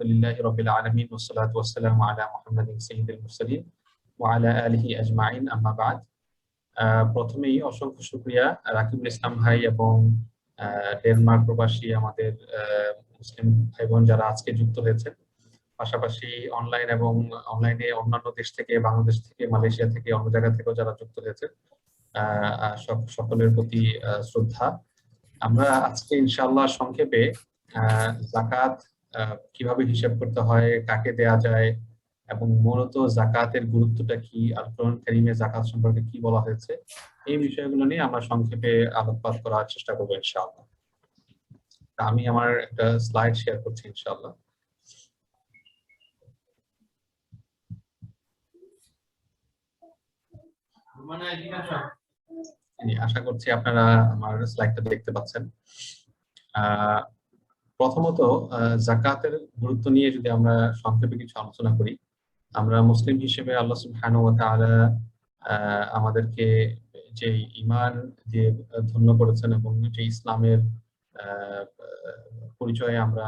আলহামদুলিল্লাহি রাব্বিল আলামিন ওয়াসসালাতু ওয়াসসালামু আলা মুহাম্মাদিন সাইয়্যিদিল মুরসালিন ওয়া আলা আলিহি আজমাইন আম্মা বা'দ। প্রথমেই অসংখ্য শুকরিয়া রাকিবুল ইসলাম ভাই এবং ডেনমার্ক প্রবাসী আমাদের মুসলিম ভাই বোন যারা আজকে যুক্ত হয়েছেন, পাশাপাশি অনলাইন এবং অনলাইনে অন্যান্য দেশ থেকে, বাংলাদেশ থেকে, মালয়েশিয়া থেকে, অন্য জায়গা থেকেও যারা যুক্ত হয়েছেন, সকলের প্রতি শ্রদ্ধা। আমরা আজকে ইনশাআল্লাহ সংক্ষেপে যাকাত কিভাবে হিসাব করতে হয়, কাকে দেয়া যায় এবং মূলত যাকাতের গুরুত্বটা কি, আল কোরআন কারীমে যাকাত সম্পর্কে কি বলা হয়েছে, এই বিষয়গুলো নিয়ে আমরা সংক্ষেপে আলোকপাত করার চেষ্টা করবো ইনশাআল্লাহ। আমি আমার একটা স্লাইড শেয়ার করছি ইনশাআল্লাহ। আশা করছি আপনারা আমার স্লাইডটা দেখতে পাচ্ছেন। প্রথমত যাকাতের গুরুত্ব নিয়ে যদি আমরা সংক্ষেপে কিছু আলোচনা করি, আমরা মুসলিম হিসেবে আল্লাহ সুবহানাহু ওয়া তাআলা আমাদেরকে যে ঈমান দিয়ে ধন্য করেছেন এবং যে ইসলামের পরিচয়ে আমরা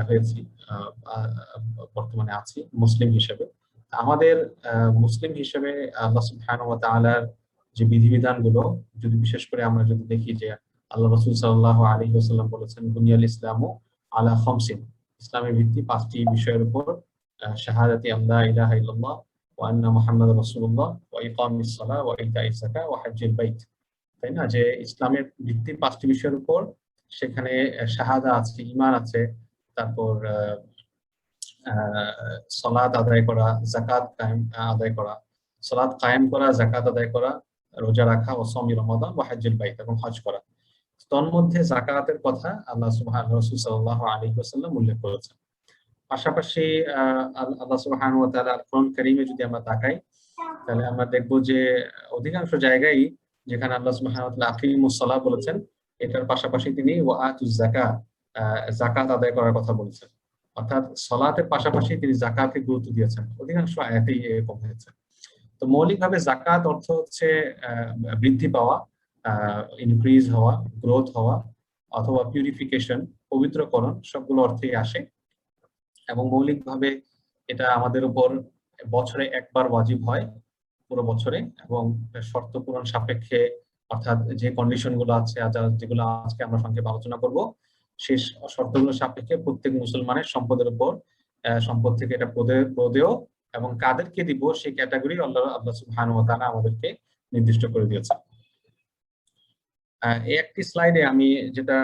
হয়েছি, বর্তমানে আছি মুসলিম হিসেবে। আমাদের মুসলিম হিসেবে আল্লাহ সুবহানাহু ওয়া তাআলার যে বিধিবিধানগুলো, যদি বিশেষ করে আমরা যদি দেখি যে আল্লাহ রাসূল সাল্লাল্লাহু আলাইহি ওয়াসাল্লাম বলেছেন বুনিয়াল ইসলামু আলা খামসিন, ইসলামের ভিত্তি 5টি বিষয়ের উপর, শাহাদাতি আল্লা ইলাহা ইল্লাল্লাহ ওয়া আন্না মুহাম্মাদুর রাসূলুল্লাহ ওয়া ইকামিস সালাহ ওয়া ইতাইজ যাকাত ওয়া হজ্জুল বাইত। তাই না, যে ইসলামের ভিত্তি 5টি বিষয়ের উপর, সেখানে শাহাদা আছে, ঈমান আছে, তারপর সালাত আদায় করা, যাকাত কায়েম আদায় করা, সালাত কায়েম করা, যাকাত আদায় করা, রোজা রাখা, ও সওম রমাদান ওয়া হজ্জুল বাইত এবং হজ করা। তন্মধ্যে যাকাতের কথা আল্লাহ সুবহানাহু রাসূল সাল্লাল্লাহু আলাইহি ওয়াসাল্লাম উল্লেখ করেছেন। পাশাপাশি আল্লাহ সুবহানাহু ওয়া তাআলা কোরআন কারীমে যদি আমরা তাকাই, তাহলে আমরা দেখব যে অধিকাংশ জায়গায় যেখানে আল্লাহ সুবহানাহু ওয়া তাআলা আকিমুস সালাহ বলেছেন, এটার পাশাপাশি তিনি ওয়া আতুজ যাকাত, যাকাত আদায় করার কথা বলেছেন। অর্থাৎ সালাতের পাশাপাশি তিনি যাকাতকে গুরুত্ব দিয়েছেন, অধিকাংশ আয়াতেই এরকম হয়েছে। তো মৌলিকভাবে যাকাত অর্থ হচ্ছে বৃদ্ধি পাওয়া, ইনক্রিজ হওয়া, গ্রোথ হওয়া, অথবা পিউরিফিকেশন, পবিত্রকরণ, সবগুলো অর্থেই আসে। এবং মৌলিকভাবে এটা আমাদের উপর বছরে একবার ওয়াজিব হয় পুরো বছরে, এবং শর্ত পূরণ সাপেক্ষে, অর্থাৎ যে কন্ডিশন গুলো আছে, যেগুলো আজকে আমরা সংক্ষেপে আলোচনা করব, সেই শর্তগুলো সাপেক্ষে প্রত্যেক মুসলমানের সম্পদের উপর, সম্পদ থেকে এটা প্রদেয় এবং কাদেরকে দিব সেই ক্যাটাগরি আল্লাহ সুবহানাহু ওয়া তাআলা আমাদেরকে নির্দিষ্ট করে দিয়েছে। এই একটি স্লাইডে আমি যেটা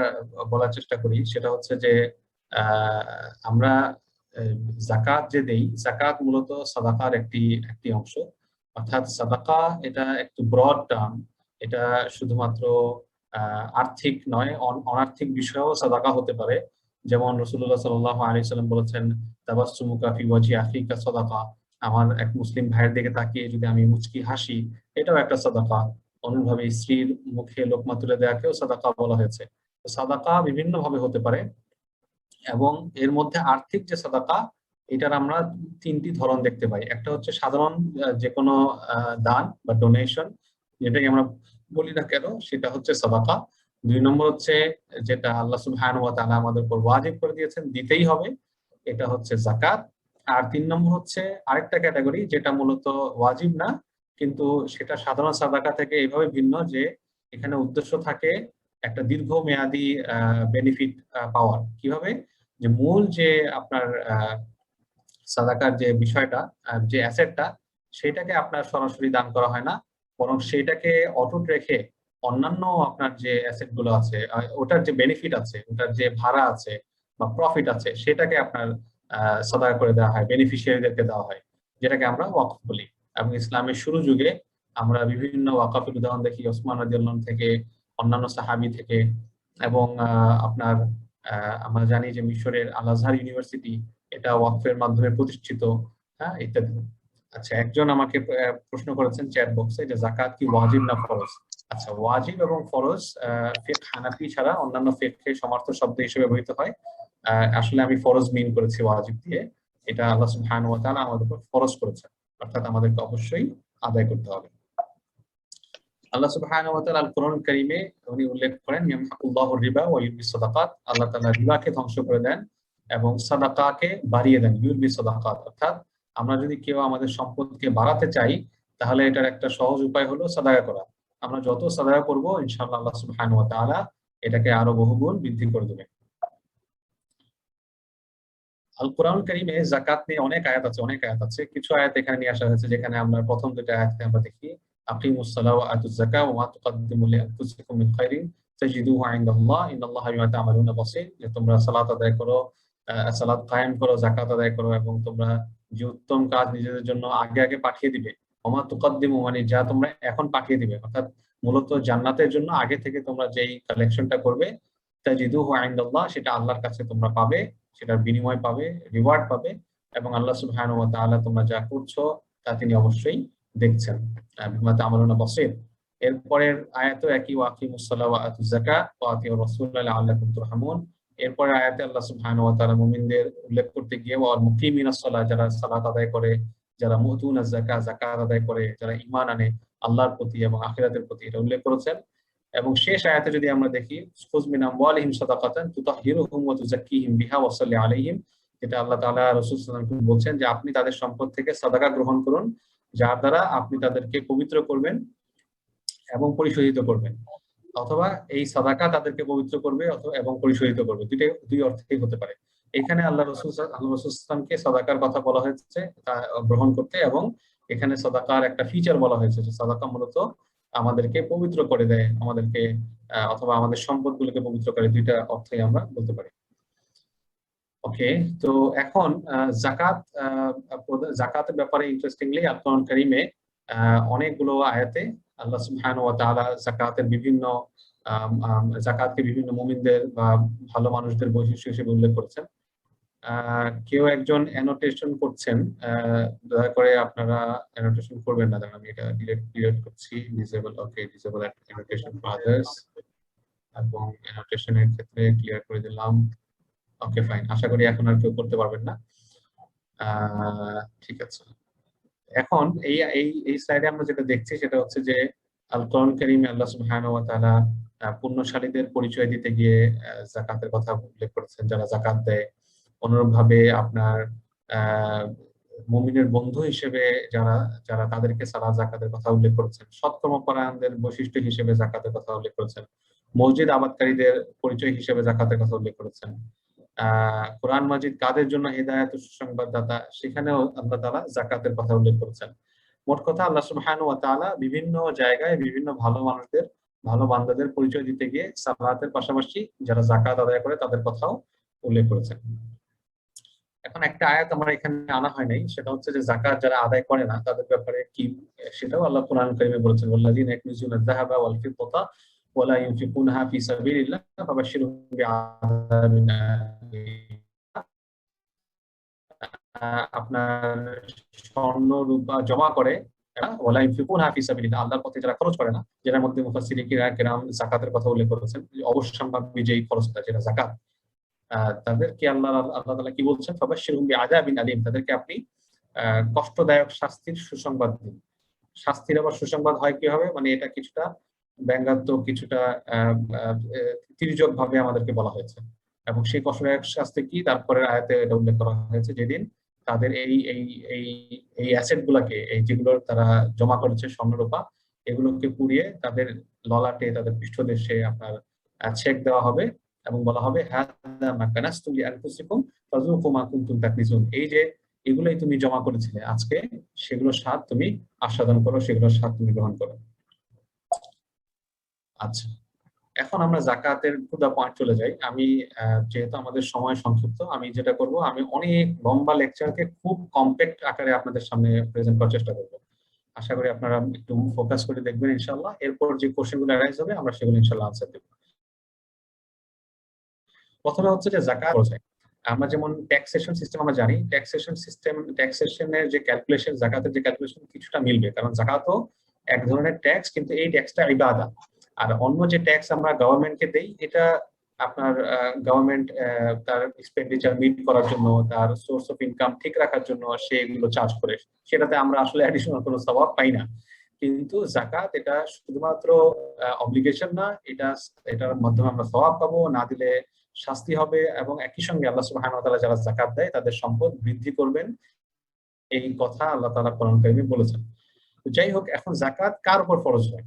বলার চেষ্টা করি সেটা হচ্ছে যে আমরা যাকাত যে দেই, যাকাত মূলত সাদাকার একটি অংশ। অর্থাৎ সাদাকা এটা একটু ব্রড টার্ম, এটা শুধুমাত্র আর্থিক নয়, অনার্থিক বিষয়েও সাদাকা হতে পারে। যেমন রাসূলুল্লাহ সাল্লাল্লাহু আলাইহি ওয়াসাল্লাম বলেছেন, তাবাসসুমুকা ফি ওয়াজহি আখিকা সাদাকা, আমার এক মুসলিম ভাইয়ের দিকে তাকিয়ে যদি আমি মুচকি হাসি, এটাও একটা সাদাকা। অনুভাবে স্ত্রীর মুখে লোকমা তুলে দেওয়াকেও সাদাকা বলা হয়েছে। সাদাকা বিভিন্ন ভাবে হতে পারে, এবং এর মধ্যে আর্থিক যে সাদাকা, এটার আমরা 3টি ধরন দেখতে পাই। একটা হচ্ছে সাধারণ যে কোনো দান বা ডোনেশন, যেটাকে আমরা বলি না কেন, সেটা হচ্ছে সাদাকা। 2 নম্বর হচ্ছে যেটা আল্লাহ সুবহানাহু ওয়া তাআলা আমাদের উপর ওয়াজিব করে দিয়েছেন, দিতেই হবে, এটা হচ্ছে যাকাত। আর 3 নম্বর হচ্ছে আরেকটা ক্যাটাগরি, যেটা মূলত ওয়াজিব না, কিন্তু সেটা সাধারণ সাদাকা থেকে এইভাবে ভিন্ন যে এখানে উদ্দেশ্য থাকে একটা দীর্ঘমেয়াদী বেনিফিট পাওয়ার। কিভাবে? যে মূল যে আপনার সাদাকার যে বিষয়টা, যে অ্যাসেটটা, সেটাকে আপনার সরাসরি দান করা হয় না, বরং সেটাকে অটুট রেখে অন্যান্য আপনার যে অ্যাসেট গুলো আছে, ওটার যে বেনিফিট আছে, ওটার যে ভাড়া আছে বা প্রফিট আছে, সেটাকে আপনার সাদাকা করে দেওয়া হয়, বেনিফিশিয়ারিদেরকে দেওয়া হয়, যেটাকে আমরা ওয়াকফ বলি। এবং ইসলামের শুরু যুগে আমরা বিভিন্ন ওয়াকফের উদাহরণ দেখি, ওসমান রাদিয়াল্লাহু আনহু থেকে, অন্যান্য সাহাবী থেকে, এবং আপনার আমরা জানি যে মিশরের আল আজহার ইউনিভার্সিটি, এটা ওয়াকফের মাধ্যমে প্রতিষ্ঠিত, হ্যাঁ, ইত্যাদি। আচ্ছা, একজন আমাকে প্রশ্ন করেছেন চ্যাট বক্সে যে যাকাত কি ওয়াজিব না ফরজ? আচ্ছা, ওয়াজিব এবং ফরজ ফিকহ হানাফি ছাড়া অন্যান্য ফিকহে সমার্থক শব্দ হিসেবে ব্যবহৃত হয়। আসলে আমি ফরজ মিন করেছি ওয়াজিব দিয়ে। এটা আল্লাহ সুবহানাহু ওয়া তাআলা আমাদের উপর ফরজ করেছেন, অর্থাৎ আমাদেরকে অবশ্যই আদায় করতে হবে। আল্লাহ সুবহানাহু ওয়া তাআলা আল কোরআন কারীমে উনি উল্লেখ করেন, ইয়ামহাকুল্লাহু রিবা ওয়া ইউরবিস সাদাকাত, আল্লাহ তাআলা রিবাকে ধ্বংস করে দেন এবং সাদাকাকে বাড়িয়ে দেন, ইউরবি সাদাকাত। অর্থাৎ আমরা যদি কেউ আমাদের সম্পদকে বাড়াতে চাই, তাহলে এটার একটা সহজ উপায় হলো সাদাকা করা। আমরা যত সাদাকা করব, ইনশাআল্লাহ আল্লাহ সুবহানাহু ওয়া তাআলা এটাকে আরো বহুগুণ বৃদ্ধি করে দেবেন। আল কোরআনুল কারীমে যাকাত নিয়ে অনেক আয়াত আছে। কিছু আয়াত এখানে নিয়ে আসা হয়েছে, যেখানে আমরা প্রথম দুটো আয়াতে আমরা দেখি আকিমুস সালাহ ওয়া আতুজ যাকাত ওয়া মা তুকদ্দিমু লিআনফুসিকুম মিন খাইরিন তাজিদুহু ইনদাল্লাহ ইন্নাল্লাহা বিমা তা'মালুনা বাসীর। যে তোমরা সালাত আদায় করো, সালাত কায়েম করো, যাকাত আদায় করো, এবং তোমরা যে উত্তম কাজ নিজেদের জন্য আগে আগে পাঠিয়ে দিবে। ওয়া মা তুকদ্দিমু মানে যা তোমরা এখন পাঠিয়ে দিবে, অর্থাৎ মূলত জান্নাতের জন্য আগে থেকে তোমরা যেই কালেকশনটা করবে, তাজিদুহু ইনদাল্লাহ, সেটা আল্লাহর কাছে তোমরা পাবে, সেটার বিনিময় পাবে, রিওয়ার্ড পাবে। এবং আল্লাহ সুবহানাহু ওয়া তাআলা তোমরা যা করছো তা তিনি অবশ্যই দেখছেন। বিমা তা'মালুনা বাসীর। এরপরের আয়াতও একই, ওয়া আকিমুস সালাহ ওয়া আতুজ যাকাত ওয়া আতিউর রাসূলা লাআল্লাকুম তুরহামুন। এরপরের আয়াতে আল্লাহ সুবহানাহু ওয়া তাআলা মুমিনদের উল্লেখ করতে গিয়ে ওয়া মুকিমিনাস সালাহ, যারা সালাত আদায় করে, যারা মুতুনাজ যাকাত, যাকাত আদায় করে, যারা ঈমান আনে আল্লাহর প্রতি এবং আখিরাতের প্রতি, এটা উল্লেখ করেছেন। এবং শেষ আয়াতে যদি আমরা দেখি, খুয মিন আমওয়ালিহিম সাদাকাতান তুতাহহিরুহুম ওয়া তুযাক্কিহিম বিহা ওয়া সাল্লি আলাইহিম, যেটা আল্লাহ তাআলা রাসূল সাল্লাল্লাহু আলাইহি ওয়াসাল্লামকে বলছেন যে আপনি তাদের সম্পদ থেকে সাদাকা গ্রহণ করুন, যার দ্বারা আপনি তাদেরকে পবিত্র করবেন এবং পরিশোধিত করবেন। অথবা এই সাদাকা তাদেরকে পবিত্র করবে এবং পরিশোধিত করবে, দুই অর্থেই হতে পারে। এখানে আল্লাহ রাসূল সাল্লাল্লাহু আলাইহি ওয়াসাল্লামকে সাদাকার কথা বলা হয়েছে, তা গ্রহণ করতে, এবং এখানে সাদাকার একটা ফিচার বলা হয়েছে যে সাদাকা মূলত আমাদেরকে পবিত্র করে দেয়, আমাদেরকে অথবা আমাদের সম্পদগুলোকে পবিত্র করে, দুইটা অর্থই আমরা বলতে পারি। ওকে, তো এখন জাকাতের ব্যাপারে ইন্টারেস্টিংলি আল কোরআন কারীমে অনেকগুলো আয়াতে আল্লাহ সুবহানাহু ওয়া তাআলা জাকাতকে বিভিন্ন মুমিনদের বা ভালো মানুষদের বৈশিষ্ট্য হিসেবে উল্লেখ করেছেন। কেউ একজন অ্যানোটেশন করছেন, দয়া করে আপনারা অ্যানোটেশন করবেন না, আমি এটা ডিলিট করছি। Disable, okay, disable annotation for others, এবং অ্যানোটেশনের ক্ষেত্রে ক্লিয়ার করে দিলাম। ওকে, ফাইন, আশা করি এখন আর কেউ করতে পারবেন না। ঠিক আছে, এখন এই এই এই স্লাইডে আমরা যেটা দেখছি সেটা হচ্ছে যে আল কোরআন কারীমে আল্লাহ সুবহানাহু ওয়া তাআলা পুণ্যশালীদের পরিচয় দিতে গিয়ে যাকাতের কথা উল্লেখ করেছেন, যারা যাকাত দেয়। অনুরূপভাবে আপনার মুমিনের বন্ধু হিসেবে যারা যারা তাদেরকে সালাত যাকাতের কথা উল্লেখ করেছেন। সৎকর্মপরায়ণদের বৈশিষ্ট্য হিসেবে যাকাতের কথা উল্লেখ করেছেন। মসজিদ আবাদকারীদের পরিচয় হিসেবে যাকাতের কথা উল্লেখ করেছেন। কোরআন মাজিদ কাদের জন্য হিদায়াত ও সুসংবাদদাতা, সেখানেও আল্লাহ তাআলা যাকাতের কথা উল্লেখ করেছেন। মোট কথা আল্লাহ সুবহানাহু ওয়া তাআলা বিভিন্ন জায়গায় বিভিন্ন ভালো মানুষদের, ভালো বান্দাদের পরিচয় দিতে গিয়ে সালাতের পাশাপাশি যারা যাকাত আদায় করে তাদের কথাও উল্লেখ করেছেন। এখন একটা আয়াত আমরা এখানে আনা হয় নাই, সেটা হচ্ছে যে যাকাত যারা আদায় করে না তাদের ব্যাপারে কি, সেটাও আল্লাহ কোরআন কারীমে বলেছেন, ওয়াল্লাযীনা ইয়াকনিজুনা আয-যাহাবা ওয়াল ফিদ্দাতা ওয়া লা ইউনফিকুনাহা ফি সাবিলিল্লাহ ফাবাশশিরহুম বিআযাবিন আলীম। আপনার স্বর্ণ রূপা জমা করে, ওয়ালা ইউনফিকুনাহা ফি সাবিলিল্লাহ, আল্লাহর পথে যারা খরচ করে না, যেটার মধ্যে মুফাসসিরিন কিরাম যাকাতের কথা উল্লেখ করেছেন, অবশ্যম্ভাবী যেই খরচটা, যেটা যাকাত, তাদেরকে আল্লাহ তাআলা কি বলছেন, ফাবাশশিরহুম বিআযাবিন আলীম, তাদেরকে আপনি কষ্টদায়ক শাস্তির সুসংবাদ দিন। শাস্তির আবার সুসংবাদ হয় কি হবে, মানে এটা কিছুটা ব্যঙ্গাত্মক, কিছুটা তির্যক ভাবে আমাদেরকে বলা হয়েছে। এবং সেই কষ্টদায়ক শাস্তি কি, তারপরে আয়াতে এটা উল্লেখ করা হয়েছে, যেদিন তাদের এই এই এই এই অ্যাসেট গুলাকে, এই যেগুলো তারা জমা করেছে স্বর্ণরূপা, এগুলোকে পুড়িয়ে তাদের ললাটে, তাদের পৃষ্ঠদেশে আপনার ছেক দেওয়া হবে এবং বলা হবে হাদা মা কানাসতুম লিআনফুসিকুম ফাযুকু মা কুনতুম তাকনিজুন, এই যে এগুলোই তুমি জমা করেছিলে, আজকে সেগুলোর স্বাদ তুমি আস্বাদন করো, সেগুলোর স্বাদ তুমি গ্রহণ করো। আচ্ছা, এখন আমরা যাকাতের পুরো পয়েন্ট চলে যাই। আমি যেহেতু আমাদের সময় সংক্ষিপ্ত, আমি যেটা করব, আমি অনেক লম্বা লেকচারকে খুব কম্প্যাক্ট আকারে আপনাদের সামনে প্রেজেন্ট করার চেষ্টা করব। আশা করি আপনারা একটু ফোকাস করে দেখবেন ইনশাআল্লাহ। এরপর যে কোশ্চেনগুলো অ্যারাইজ হবে আমরা সেগুলো ইনশাআল্লাহ আনসার দেব। প্রথমে হচ্ছে যে যাকাত খরচ। আমরা যেমন ট্যাক্সেশন সিস্টেম আমরা জানি, ট্যাক্সেশনের যে ক্যালকুলেশন, যাকাতের যে ক্যালকুলেশন কিছুটা মিলবে, কারণ যাকাতও এক ধরনের ট্যাক্স, কিন্তু এই ট্যাক্সটা ইবাদত। আর অন্য যে ট্যাক্স আমরা গভর্নমেন্টকে দেই, এটা আপনার গভর্নমেন্ট তার এক্সপেন্ডিচার মিট করার জন্য, তার সোর্স অফ ইনকাম ঠিক রাখার জন্য সে এগুলো চার্জ করে, সেটাতে আমরা আসলে অ্যাডিশনাল কোনো সওয়াব পাই না। কিন্তু যাকাত এটা শুধুমাত্র অব্লিগেশন না, এটার মাধ্যমে আমরা সওয়াব পাবো, না দিলে শাস্তি হবে, এবং একই সঙ্গে আল্লাহ সুবহানাহু ওয়া তাআলা যারা যাকাত দেয় তাদের সম্পদ বৃদ্ধি করবেন, এই কথা আল্লাহ তাআলা কোরআন কারীমে বলেছেন। তো যাই হোক, এখন যাকাত কার উপর ফরজ হয়?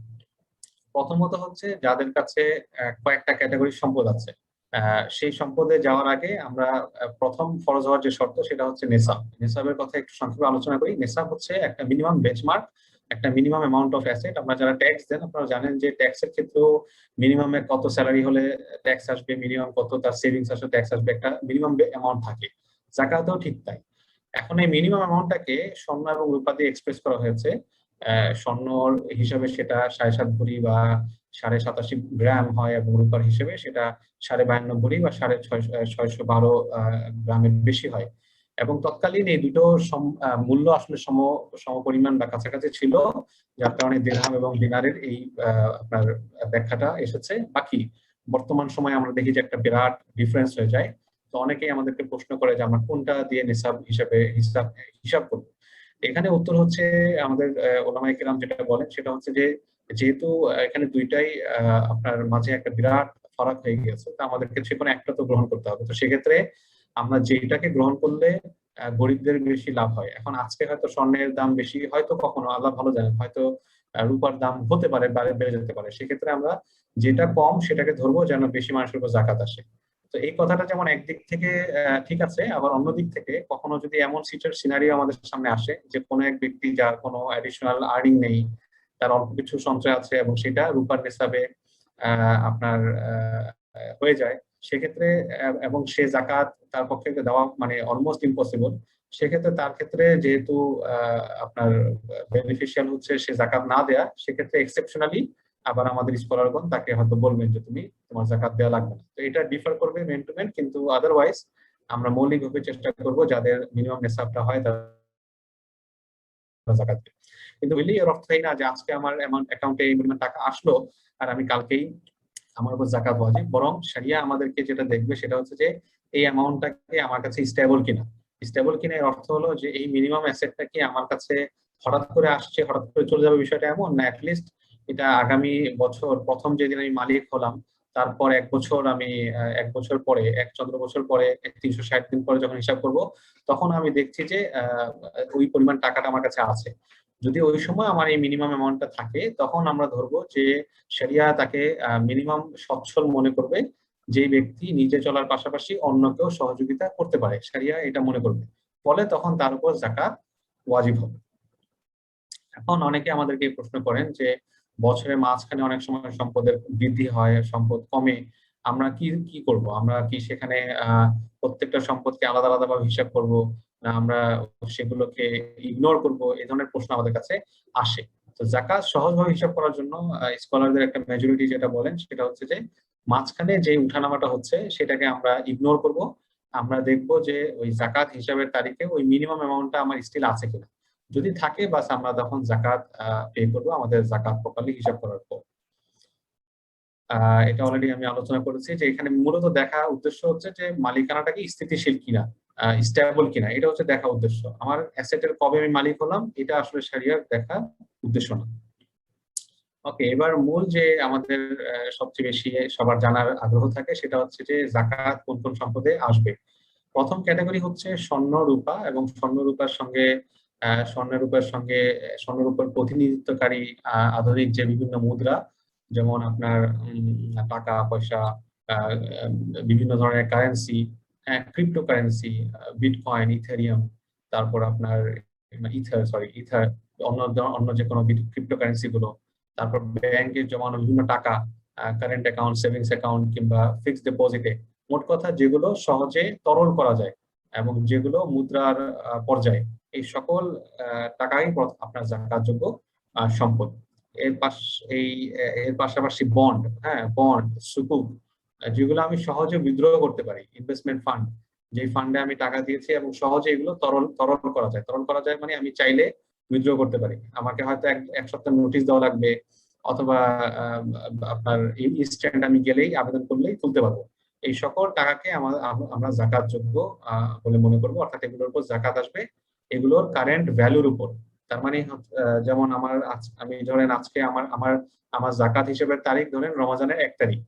প্রথমত হচ্ছে যাদের কাছে কয়েকটা ক্যাটাগরির সম্পদ আছে, সেই সম্পদে যাওয়ার আগে আমরা প্রথম ফরজ হওয়ার যে শর্ত সেটা হচ্ছে নেসাব। নেসাবের কথা একটু সংক্ষেপে আলোচনা করি। নেসাব হচ্ছে একটা মিনিমাম বেঞ্চমার্ক, একটা মিনিমাম অ্যামাউন্ট অফ অ্যাসেট। আপনারা যারা ট্যাক্স দেন আপনারা জানেন যে ট্যাক্সের ক্ষেত্রেও মিনিমামে কত স্যালারি হলে ট্যাক্স আসবে, মিনিমাম কত তার সেভিংস আসলে ট্যাক্স আসবে, একটা মিনিমাম অ্যামাউন্ট থাকে। যাকাতেও ঠিক তাই। এখন এই মিনিমাম অ্যামাউন্টটাকে স্বর্ণ এবং রূপা দিয়ে এক্সপ্রেস করা হয়েছে। স্বর্ণর হিসাবে সেটা 7.5 ভরি বা 87.5 গ্রাম হয়, এবং রূপার হিসেবে সেটা 52.5 ভরি বা 612 গ্রামের বেশি হয়। এবং তৎকালীন এই দুটো মূল্য আসলে সমপরিমাণ বা কাছাকাছি ছিল, যার কারণে দিরহাম এবং দিনারের এই আপনার ব্যাখ্যাটা এসেছে। বাকি বর্তমান সময়ে আমরা দেখি যে একটা বিরাট ডিফারেন্স হয়ে যায়। তো অনেকেই আমাদেরকে প্রশ্ন করে যে আমরা কোনটা দিয়ে নিসাব হিসাব করবো। এখানে উত্তর হচ্ছে আমাদের ওলামায়ে কেরাম যেটা বলেন সেটা হচ্ছে যে যেহেতু এখানে দুইটাই আপনার মাঝে একটা বিরাট ফারাক হয়ে গিয়েছে, তা আমাদেরকে যে কোনো একটা তো গ্রহণ করতে হবে। তো সেক্ষেত্রে আমরা যেটাকে গ্রহণ করলে গরিবদের বেশি লাভ হয়। এখন আজকে হয়তো স্বর্ণের দাম বেশি, হয়তো কখনো আল্লাহ ভালো জানেন হয়তো রূপার দাম হতে পারে, বেড়ে যেতে পারে। সেক্ষেত্রে আমরা যেটা কম সেটাকে ধরবো যেন বেশি মানুষের উপর জাকাত আসে। তো এই কথাটা যেমন একদিক থেকে ঠিক আছে, আবার অন্য দিক থেকে কখনো যদি এমন সিনারিও আমাদের সামনে আসে যে কোনো এক ব্যক্তি যার কোনো অ্যাডিশনাল আর্নিং নেই, তার অল্প কিছু সঞ্চয় আছে এবং সেটা রূপার নিসাবে আপনার হয়ে যায়, সেক্ষেত্রে এবং সে জাকাত তার পক্ষে দেওয়া মানে অলমোস্ট ইম্পসিবল, সেক্ষেত্রে তার ক্ষেত্রে যেহেতু আপনার বেনিফিশিয়াল হচ্ছে সে জাকাত না দেয়া, সেক্ষেত্রে এক্সেপশনালি আবার আমাদের স্কলারগণ তাকে হয়তো বলবেন যে তুমি তোমার জাকাত দেওয়া লাগবে না। তো এটা ডিফার করবে মেন টু মেন, কিন্তু আদারওয়াইজ আমরা মৌলিকভাবে চেষ্টা করব যাদের মিনিমাম নেশাবটা হয় তারা জাকাত দেবে। কিন্তু বললেই এর অর্থ এই না যে আজকে আমার এমন অ্যাকাউন্টে এই পরিমাণ টাকা আসলো আর আমি কালকেই আমার উপর জাকাত ওয়াজিব। বরং শরিয়া আমাদেরকে যেটা দেখবে সেটা হচ্ছে যে এই অ্যামাউন্টটাকে আমার কাছে স্টেবল কিনা। স্টেবল কিনা এর অর্থ হলো যে এই মিনিমাম অ্যাসেটটা কি আমার কাছে হঠাৎ করে আসছে, হঠাৎ করে চলে যাবে বিষয়টা এমন না, অ্যাটলিস্ট এটা আগামী বছর প্রথম যেদিন আমি মালিক হলাম তারপর 1 বছর আমি 1 বছর পরে 1 চন্দ্র বছর পরে 360 দিন পরে যখন হিসাব করব তখন আমি দেখছি যে ওই পরিমাণ টাকাটা আমার কাছে আছে। যদি ওই সময় আমার এই মিনিমাম অ্যামাউন্টটা থাকে তখন আমরা ধরবো যে শরিয়া তাকে মিনিমাম সচ্ছল মনে করবে, যে ব্যক্তি নিজে চলার পাশাপাশি অন্যকেও সহযোগিতা করতে পারে, শরিয়া এটা মনে করবে। ফলে তখন তার উপর যাকাত ওয়াজিব হবে। এখন অনেকে আমাদেরকে প্রশ্ন করেন যে বছরের মাঝখানে অনেক সময় সম্পদের বৃদ্ধি হয়, সম্পদ কমে, আমরা কি কি করব? আমরা কি সেখানে প্রত্যেকটা সম্পদকে আলাদা আলাদা ভাবে হিসাব করব, না আমরা সেগুলোকে ইগনোর করব? এই ধরনের প্রশ্ন আমাদের কাছে আসে। তো যাকাত সহজভাবে হিসাব করার জন্য স্কলারদের একটা মেজরিটি যেটা বলেন সেটা হচ্ছে যে মাঝখানে যে উঠানামাটা হচ্ছে সেটাকে আমরা ইগনোর করব। আমরা দেখব যে ওই যাকাত হিসাবের তারিখে ওই মিনিমাম অ্যামাউন্টটা আমার স্টিল আছে কিনা। যদি থাকে বাস আমরা তখন যাকাত পে করবো আমাদের যাকাত প্রপারলি হিসাব করার পর। এটা অলরেডি আমি আলোচনা করেছি যে এখানে মূলত দেখা উদ্দেশ্য হচ্ছে যে মালিকানাটা কি স্থিতিশীল কিনা, স্টেবল কিনা, এটা হচ্ছে দেখা উদ্দেশ্য। আমার অ্যাসেটের কবে আমি মালিক হলাম এটা আসলে শরিয়ার দেখা উদ্দেশ্য না। ওকে, এবার মূল যে আমাদের সবচেয়ে বেশি সবার জানার আগ্রহ থাকে সেটা হচ্ছে যে যাকাত কোন কোন সম্পদে আসবে। প্রথম ক্যাটাগরি হচ্ছে স্বর্ণ রূপা, এবং স্বর্ণ রূপার প্রতিনিধিত্বকারী আধুনিক যে বিভিন্ন মুদ্রা, যেমন আপনার টাকা পয়সা, আহ, বিভিন্ন ধরনের কারেন্সি, ক্রিপ্টোকারেন্সি, বিটকয়েন, ইথেরিয়াম, তারপর আপনার ইথার, অন্য অন্য যে কোনো ক্রিপ্টোকারেন্সি গুলো, তারপর ব্যাংকে জমানো বিভিন্ন টাকা, কারেন্ট অ্যাকাউন্ট, সেভিংস অ্যাকাউন্ট কিংবা ফিক্সড ডিপোজিটে, মোট কথা যেগুলো সহজে তরল করা যায় এবং যেগুলো মুদ্রার পর্যায়ে, এই সকল টাকাই আপনার যাকাতযোগ্য সম্পদ। এর পাশ এই এর পাশাপাশি বন্ড, বন্ড, সুকুক, যেগুলো আমি সহজে উইথড্র করতে পারি, ইনভেস্টমেন্ট ফান্ড, যে ফান্ডে আমি টাকা দিয়েছি এবং সহজে এগুলো তরল করা যায়। তরল করা যায় মানে আমি চাইলে উইথড্র করতে পারি, আমাকে হয়তো এক সপ্তাহ নোটিশ দেওয়া লাগবে, অথবা আপনার ইনস্ট্যান্ট আমি গেলেই আবেদন করলেই তুলতে পারবো। এই সকল টাকাকে আমরা জাকাত যোগ্য বলে মনে করবো, অর্থাৎ এগুলোর উপর জাকাত আসবে এগুলোর কারেন্ট ভ্যালুর উপর। তার মানে যেমন আমি ধরেন আজকে আমার আমার আমার জাকাত হিসেবের তারিখ ধরেন রমজানের 1 তারিখ।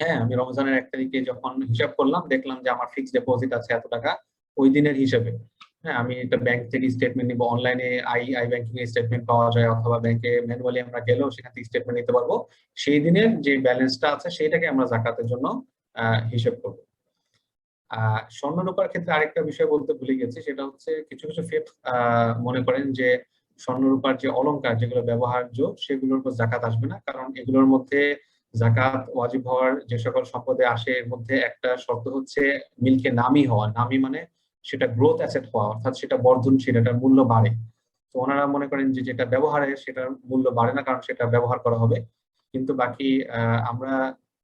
হ্যাঁ, আমি রমজানের 1 তারিখে যখন হিসাব করলাম দেখলাম যে আমার ফিক্সড ডিপোজিট আছে এত টাকা, ওই দিনের হিসেবে। হ্যাঁ, আমি একটা ব্যাংক থেকে স্টেটমেন্ট নিবো, অনলাইনে আই আই ব্যাংকিং এর স্টেটমেন্ট পাওয়া যায়, অথবা ব্যাংকে ম্যানুয়ালি আমরা গেলেও সেখান থেকে স্টেটমেন্ট নিতে পারবো। সেই দিনের যে ব্যালেন্সটা আছে সেটাকে আমরা জাকাতের জন্য হিসেব করবো। স্বর্ণ রূপার ক্ষেত্রে আরেকটা বিষয় বলতে ভুলে গেছি, সেটা হচ্ছে কিছু কিছু ফেক মনে করেন যে স্বর্ণ রূপার যে অলংকার যেগুলো ব্যবহার্য সেগুলোর উপর জাকাত আসবে না, কারণ এগুলোর মধ্যে জাকাত ওয়াজিব হওয়ার যে সকল সম্পদে আসে এর মধ্যে একটা শর্ত হচ্ছে মিল্কে নামি হওয়া। নামি মানে সেটা গ্রোথ অ্যাসেট হওয়া, অর্থাৎ সেটা বর্ধনশীল, এটার মূল্য বাড়ে। তো ওনারা মনে করেন যে যেটা ব্যবহারে সেটার মূল্য বাড়ে না, কারণ সেটা ব্যবহার করা হবে। কিন্তু বাকি আমরা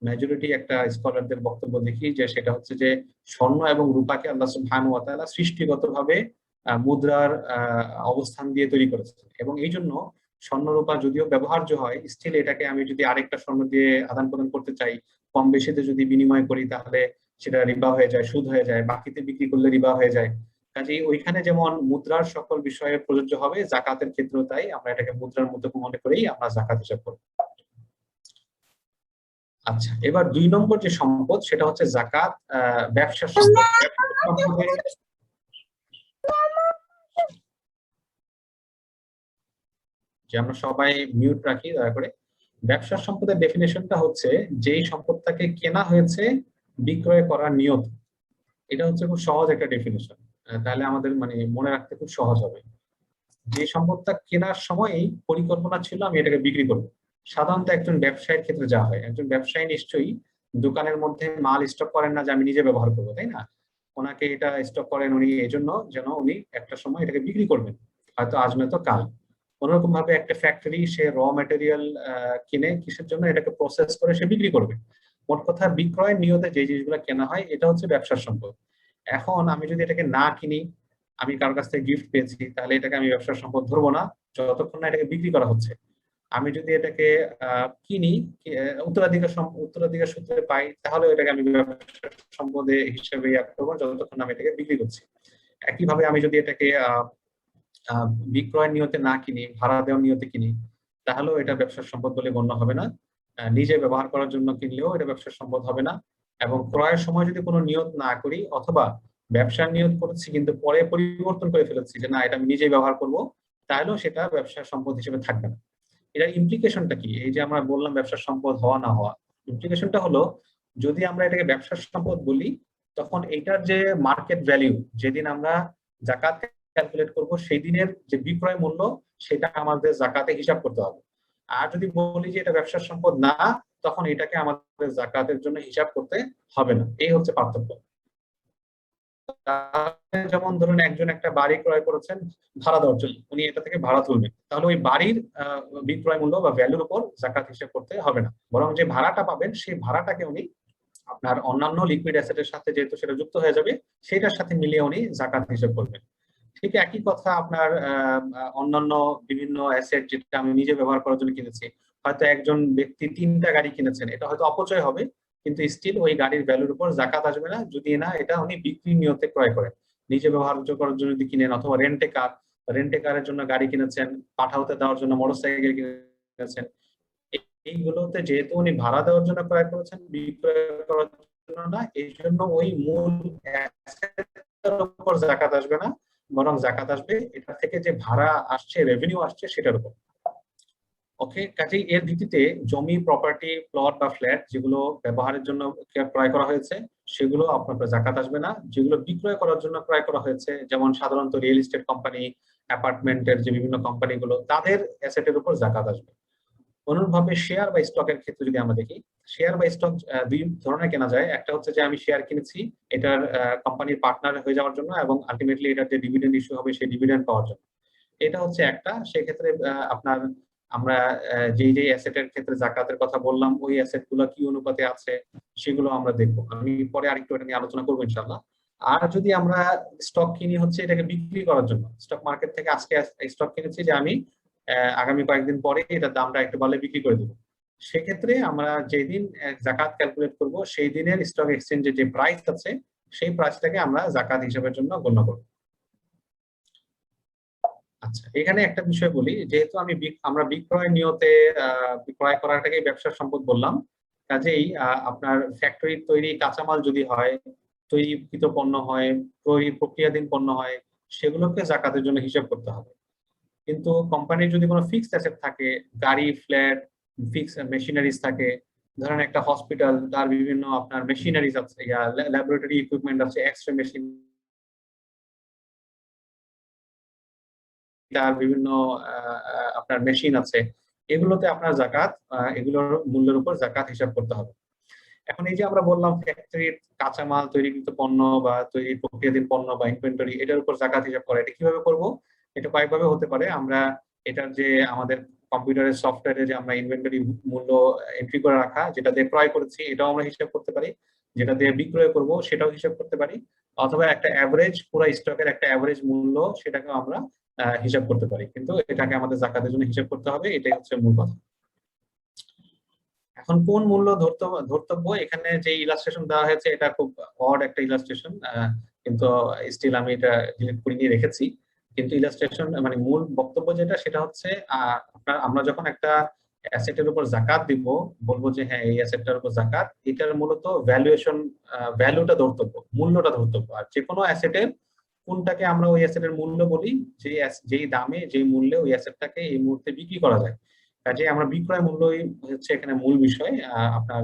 মেজরিটি একটা স্কলারদের বক্তব্য দেখি যে সেটা হচ্ছে যে স্বর্ণ এবং রূপাকে আল্লাহ সুবহানাহু ওয়া তাআলা সৃষ্টিগতভাবে মুদ্রার অবস্থান দিয়ে তৈরি করেছেন, এবং এই জন্য স্বর্ণ রূপা যদিও ব্যবহার্য হয়, স্টিল এটাকে আমি যদি আরেকটা স্বর্ণ দিয়ে আদান প্রদান করতে চাই, কম বেশিতে যদি বিনিময় করি, তাহলে সেটা রিবা হয়ে যায়, সুদ হয়ে যায়, বাকিতে বিক্রি করলে রিবা হয়ে যায়। কাজেই ওইখানে যেমন মুদ্রার সকল বিষয়ে প্রযোজ্য হবে, জাকাতের ক্ষেত্রেও তাই। আমরা এটাকে মুদ্রার মতো মনে করেই আমরা জাকাত হিসাব করব। আচ্ছা, এবার 2 নম্বর যে সম্পদ সেটা হচ্ছে জাকাত ব্যবসার সম্পদ। ব্যবসার সম্পদে যে আমরা সবাই মিউট রাখি দয়া করে। ব্যবসার সম্পদের ডেফিনেশনটা হচ্ছে যেই সম্পদটাকে কেনা হয়েছে বিক্রয় করার নিয়ত। এটা হচ্ছে খুব সহজ একটা ডেফিনেশন, তাহলে আমাদের মানে মনে রাখতে খুব সহজ হবে। যে সম্পদটা কেনার সময়ই পরিকল্পনা ছিল আমি এটাকে বিক্রি করবো। সাধারণত একজন ব্যবসায়ীর ক্ষেত্রে যা হয়, একজন ব্যবসায়ী নিশ্চয়ই দোকানের মধ্যে মাল স্টক করেন না যে আমি নিজে ব্যবহার করবো, তাই না? ওনাকে এটা স্টক করেন উনি এই জন্য যেন উনি একটা সময় এটাকে বিক্রি করবেন, হয়তো আজ নয়তো কাল। কোনোরকম ভাবে একটা ফ্যাক্টরি সে র ম্যাটেরিয়াল কিনে কিসের জন্য, এটাকে প্রসেস করে সে বিক্রি করবে। মোট কথা বিক্রয়ের নিয়তে যে জিনিসগুলো কেনা হয় এটা হচ্ছে ব্যবসার সম্পদ। এখন আমি যদি এটাকে না কিনি, আমি কারোর কাছ থেকে গিফট পেয়েছি, তাহলে এটাকে আমি ব্যবসার সম্পদ ধরবো না যতক্ষণ না এটাকে বিক্রি করা হচ্ছে। আমি যদি এটাকে কিনি, উত্তরাধিকার সূত্রে পাই, তাহলে এটাকে আমি ব্যবসার সম্পদে হিসেবে করবো যতক্ষণ আমি এটাকে বিক্রি করছি। একইভাবে আমি যদি এটাকে বিক্রয়ের নিয়তে না কিনি, ভাড়া দেওয়ার নিয়তে কিনি, তাহলেও এটা ব্যবসার সম্পদ বলে গণ্য হবে না। নিজে ব্যবহার করার জন্য কিনলেও এটা ব্যবসার সম্পদ হবে না। এবং ক্রয়ের সময় যদি কোনো নিয়ত না করি, অথবা ব্যবসার নিয়ত করেছি কিন্তু পরে পরিবর্তন করে ফেলেছি যে না এটা আমি নিজেই ব্যবহার করব, তাহলেও সেটা ব্যবসার সম্পদ হিসেবে থাকবে না। এটার ইমপ্লিকেশনটা কি? এই যে আমরা বললাম ব্যবসার সম্পদ হওয়া না হওয়া, ইমপ্লিকেশনটা হলো যদি আমরা এটাকে ব্যবসার সম্পদ বলি, তখন এটার যে মার্কেট ভ্যালিউ, যেদিন আমরা জাকাত ক্যালকুলেট করব সেই দিনের যে বিক্রয় মূল্য, সেটা আমাদের জাকাতে হিসাব করতে হবে। আর যদি বলি যে এটা ব্যবসার সম্পদ না, তখন এটাকে আমাদের জাকাতের জন্য হিসাব করতে হবে না। এই হচ্ছে পার্থক্য। যেমন ধরুন একজন একটা বাড়ি ক্রয় করেছেন ভাড়া দেওয়ার জন্য, উনি এটা থেকে ভাড়া তুলবেন, তাহলে ওই বাড়ির বিক্রয় মূল্য বা ভ্যালুর উপর জাকাত হিসেব করতে হবে না, বরং যে ভাড়াটা পাবেন সেই ভাড়াটাকে উনি আপনার অন্যান্য লিকুইড অ্যাসেটের সাথে যেহেতু সেটা যুক্ত হয়ে যাবে, সেটার সাথে মিলিয়ে উনি জাকাত হিসেব করবেন। ঠিক একই কথা আপনার অন্যান্য বিভিন্ন অ্যাসেট যেটা আমি নিজে ব্যবহার করার জন্য কিনেছি, হয়তো একজন ব্যক্তি 3টা গাড়ি কিনেছেন, এটা হয়তো অপচয় হবে, কিন্তু স্টিল ওই গাড়ির ভ্যালুর উপর জাকাত আসবে না যদি না এটা উনি বিক্রি নিয়তে ক্রয় করেন। নিজে ব্যবহার করার জন্য যদি কিনেন, অথবা রেন্টে কারের জন্য গাড়ি কিনেছেন, পাঠাতে দেওয়ার জন্য মোটরসাইকেল কিনেছেন, এইগুলোতে যেহেতু উনি ভাড়া দেওয়ার জন্য ক্রয় করেছেন, বিক্রয় করার জন্য না, এই জন্য ওই মূল অ্যাসেটের উপর জাকাত আসবে না, বরং জাকাত আসবে এটা থেকে যে ভাড়া আসছে, রেভিনিউ আসছে সেটার উপর। ওকে, কাজেই এর ভিত্তিতে জমি, প্রপার্টি, প্লট বা ফ্ল্যাট যেগুলো ব্যবহারের জন্য ক্রয় করা হয়েছে সেগুলো আপনার জাকাত আসবে না। যেগুলো বিক্রয় করার জন্য ক্রয় করা হয়েছে, যেমন সাধারণত রিয়েল এস্টেট কোম্পানি, অ্যাপার্টমেন্টের যে বিভিন্ন কোম্পানিগুলো, তাদের অ্যাসেটের উপর জাকাত আসবে। অনুরূপভাবে শেয়ার বা স্টকের ক্ষেত্রে যদি আমরা দেখি, শেয়ার বা স্টক 2 ধরনের কেনা যায়। একটা হচ্ছে যে আমি শেয়ার কিনেছি এটার কোম্পানির পার্টনার হয়ে যাওয়ার জন্য, এবং আলটিমেটলি এটার যে ডিভিডেন্ড ইস্যু হবে সেই ডিভিডেন্ড পাওয়ার জন্য। এটা হচ্ছে একটা। সেক্ষেত্রে আপনার আমরা যেই যেই অ্যাসেটের ক্ষেত্রে জাকাতের কথা বললাম, ওই অ্যাসেট গুলো কি অনুপাতে আছে সেগুলো আমরা দেখবো, আমি পরে আরেকটু এটা নিয়ে আলোচনা করবো ইনশাল্লাহ। আর যদি আমরা স্টক কিনি হচ্ছে এটাকে বিক্রি করার জন্য, স্টক মার্কেট থেকে আজকে স্টক কিনেছি যে আমি আগামী কয়েকদিন পরে এটার দামটা একটু বাড়লে বিক্রি করে দেবো, সেক্ষেত্রে আমরা যেদিন জাকাত ক্যালকুলেট করব সেই দিনের স্টক এক্সচেঞ্জে যে প্রাইস আছে সেই প্রাইসটাকে আমরা জাকাত হিসাবের জন্য গণ্য করব। আচ্ছা, এখানে একটা বিষয় বলি, যেহেতু আমরা বিক্রয় নিয়তে বিক্রয় করাটাকে ব্যবসার সম্পদ বললাম, কাজেই আপনার ফ্যাক্টরির তৈরি কাঁচামাল যদি হয়, তৈরিকৃত পণ্য হয়, তৈরি প্রক্রিয়াধীন পণ্য হয়, সেগুলোকে জাকাতের জন্য হিসাব করতে হবে। কিন্তু কোম্পানির যদি কোনো ফিক্সড অ্যাসেট থাকে, গাড়ি, ফ্ল্যাট, ফিক্সড মেশিনারিজ থাকে, ধরেন একটা হসপিটাল, তার বিভিন্ন আপনার মেশিনারিজ আছে, ল্যাবরেটরি ইকুইপমেন্ট আছে, এক্সরে মেশিন, তার বিভিন্ন আপনার মেশিন আছে, এগুলোতে আপনার জাকাত, এগুলোর মূল্যের উপর জাকাত হিসাব করতে হবে। এখন এই যে আমরা বললাম ফ্যাক্টরির কাঁচামাল, তৈরিকৃত পণ্য বা তৈরি প্রক্রিয়াধীন পণ্য বা ইনভেন্টরি, এটার উপর জাকাত হিসাব করা, এটা কিভাবে করব? এটা কয়েকভাবে হতে পারে। আমরা এটার যে আমাদের কম্পিউটারের সফটওয়্যারে যে আমরা ইনভেন্টরি মূল্য এন্ট্রি করে রাখা, যেটা দিয়ে ক্রয় করেছি এটাও আমরা হিসাব করতে পারি, যেটা দিয়ে বিক্রয় করব সেটাও হিসাব করতে পারি, অথবা একটা অ্যাভারেজ পুরো স্টকের একটা অ্যাভারেজ মূল্য সেটাকেও আমরা হিসাব করতে পারি। কিন্তু এটাকে আমাদের জাকাতের জন্য হিসাব করতে হবে, এটাই হচ্ছে মূল কথা। এখন কোন মূল্য ধর্তব্য, এখানে যে ইলাস্ট্রেশন দেওয়া হয়েছে এটা খুব অড একটা ইলাস্ট্রেশন, কিন্তু স্টিল আমি এটা ডিলিট করে নিয়ে রেখেছি। কিন্তু ইলাস্ট্রেশন মানে মূল বক্তব্য যেটা, সেটা হচ্ছে আপনার আমরা যখন একটা অ্যাসেটের উপর জাকাত দিব, বলবো যে হ্যাঁ এই অ্যাসেটটার উপর জাকাত, এটার মূলত ভ্যালুয়েশন, ভ্যালুটা ধর্তব্য, মূল্যটা ধর্তব্য। আর যে কোনো অ্যাসেটের কোনটাকে আমরা ওই অ্যাসেটের মূল্য বলি, যেই দামে যেই মূল্যে ওই অ্যাসেটটাকে এই মুহূর্তে বিক্রি করা যায়। কাজে আমরা বিক্রয় মূল্যই হচ্ছে এখানে মূল বিষয়, আপনার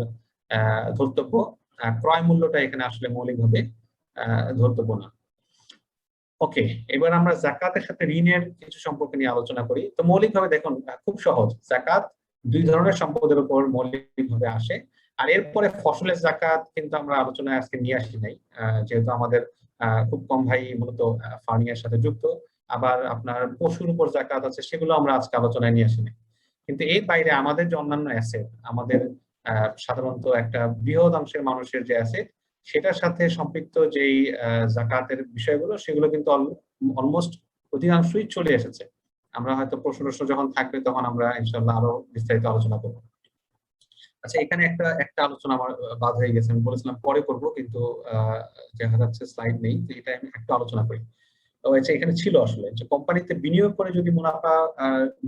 ধর্তব্য। ক্রয় মূল্যটা এখানে আসলে মৌলিকভাবে ধর্তব্য না। ওকে, এবার আমরা জাকাতের সাথে ঋণের কিছু সম্পর্ক নিয়ে আলোচনা করি। তো মৌলিকভাবে দেখুন, খুব সহজ। জাকাত দুই ধরনের সম্পদের উপর মৌলিকভাবে আসে। আর এরপরে ফসলের জাকাত কিন্তু আমরা আলোচনায় আজকে নিয়ে আসি নাই, যেহেতু আমাদের খুব কম ভাই মূলত ফার্মিং এর সাথে যুক্ত। আবার আপনার পশুর উপর জাকাত আছে, সেগুলো আমরা আজকে আলোচনায় নিয়ে আসি নাই। কিন্তু এর বাইরে আমাদের যে অন্যান্য অ্যাসেট, আমাদের সাধারণত একটা বৃহৎ অংশের মানুষের যে অ্যাসেট, সেটার সাথে সম্পৃক্ত যেই জাকাতের বিষয়গুলো, সেগুলো কিন্তু অলমোস্ট অধিকাংশই চলে এসেছে। আমরা হয়তো প্রশ্ন যখন থাকবে তখন আমরা ইনশাল্লাহ আরো বিস্তারিত আলোচনা করবো। আচ্ছা, এখানে একটা একটা আলোচনা আমার বাদ হয়ে গেছে, আমি বলেছিলাম পরে করব, কিন্তু দেখা যাচ্ছে স্লাইড নেই, তো এটা আমি একটু আলোচনা করি। তো আচ্ছা, এখানে ছিল আসলে যে কোম্পানিতে বিনিয়োগ করে যদি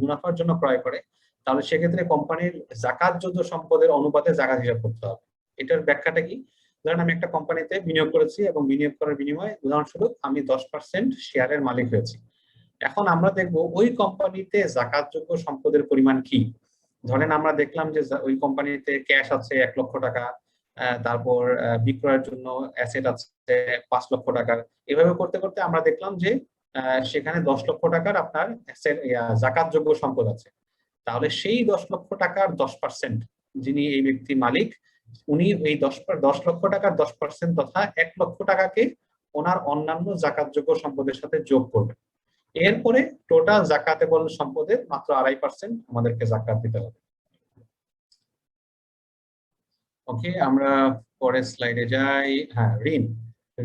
মুনাফার জন্য ক্রয় করে, তাহলে সেক্ষেত্রে কোম্পানির জাকাতযোগ্য সম্পদের অনুপাতে জাকাত হিসাব করতে হবে। এটার ব্যাখ্যাটা কি? ধরেন আমি একটা কোম্পানিতে বিনিয়োগ করেছি এবং বিনিয়োগ করার বিনিময়ে উদাহরণস্বরূপ আমি 10% শেয়ারের মালিক হয়েছি। এখন আমরা দেখব ওই কোম্পানিতে জাকাতযোগ্য সম্পদের পরিমাণ কি। ধরেন আমরা দেখলাম যে ওই কোম্পানিতে ক্যাশ আছে 1 লক্ষ টাকা, তারপর বিক্রয়ের জন্য অ্যাসেট আছে 5 লক্ষ টাকার। এভাবে করতে করতে আমরা দেখলাম যে সেখানে 10 লক্ষ টাকার আপনার জাকাতযোগ্য সম্পদ আছে। তাহলে সেই 10 লক্ষ টাকার 10%, যিনি এই ব্যক্তি মালিক, উনি এই 10 লক্ষ টাকার 10% তথা 1 লক্ষ টাকাকে ওনার অন্যান্য জাকাতযোগ্য সম্পদের সাথে যোগ করবেন। এরপরে টোটাল জাকাতেবল সম্পদের মাত্র 2.5% আমাদেরকে জাকাত দিতে হবে। ওকে, আমরা পরের স্লাইডে যাই। হ্যাঁ,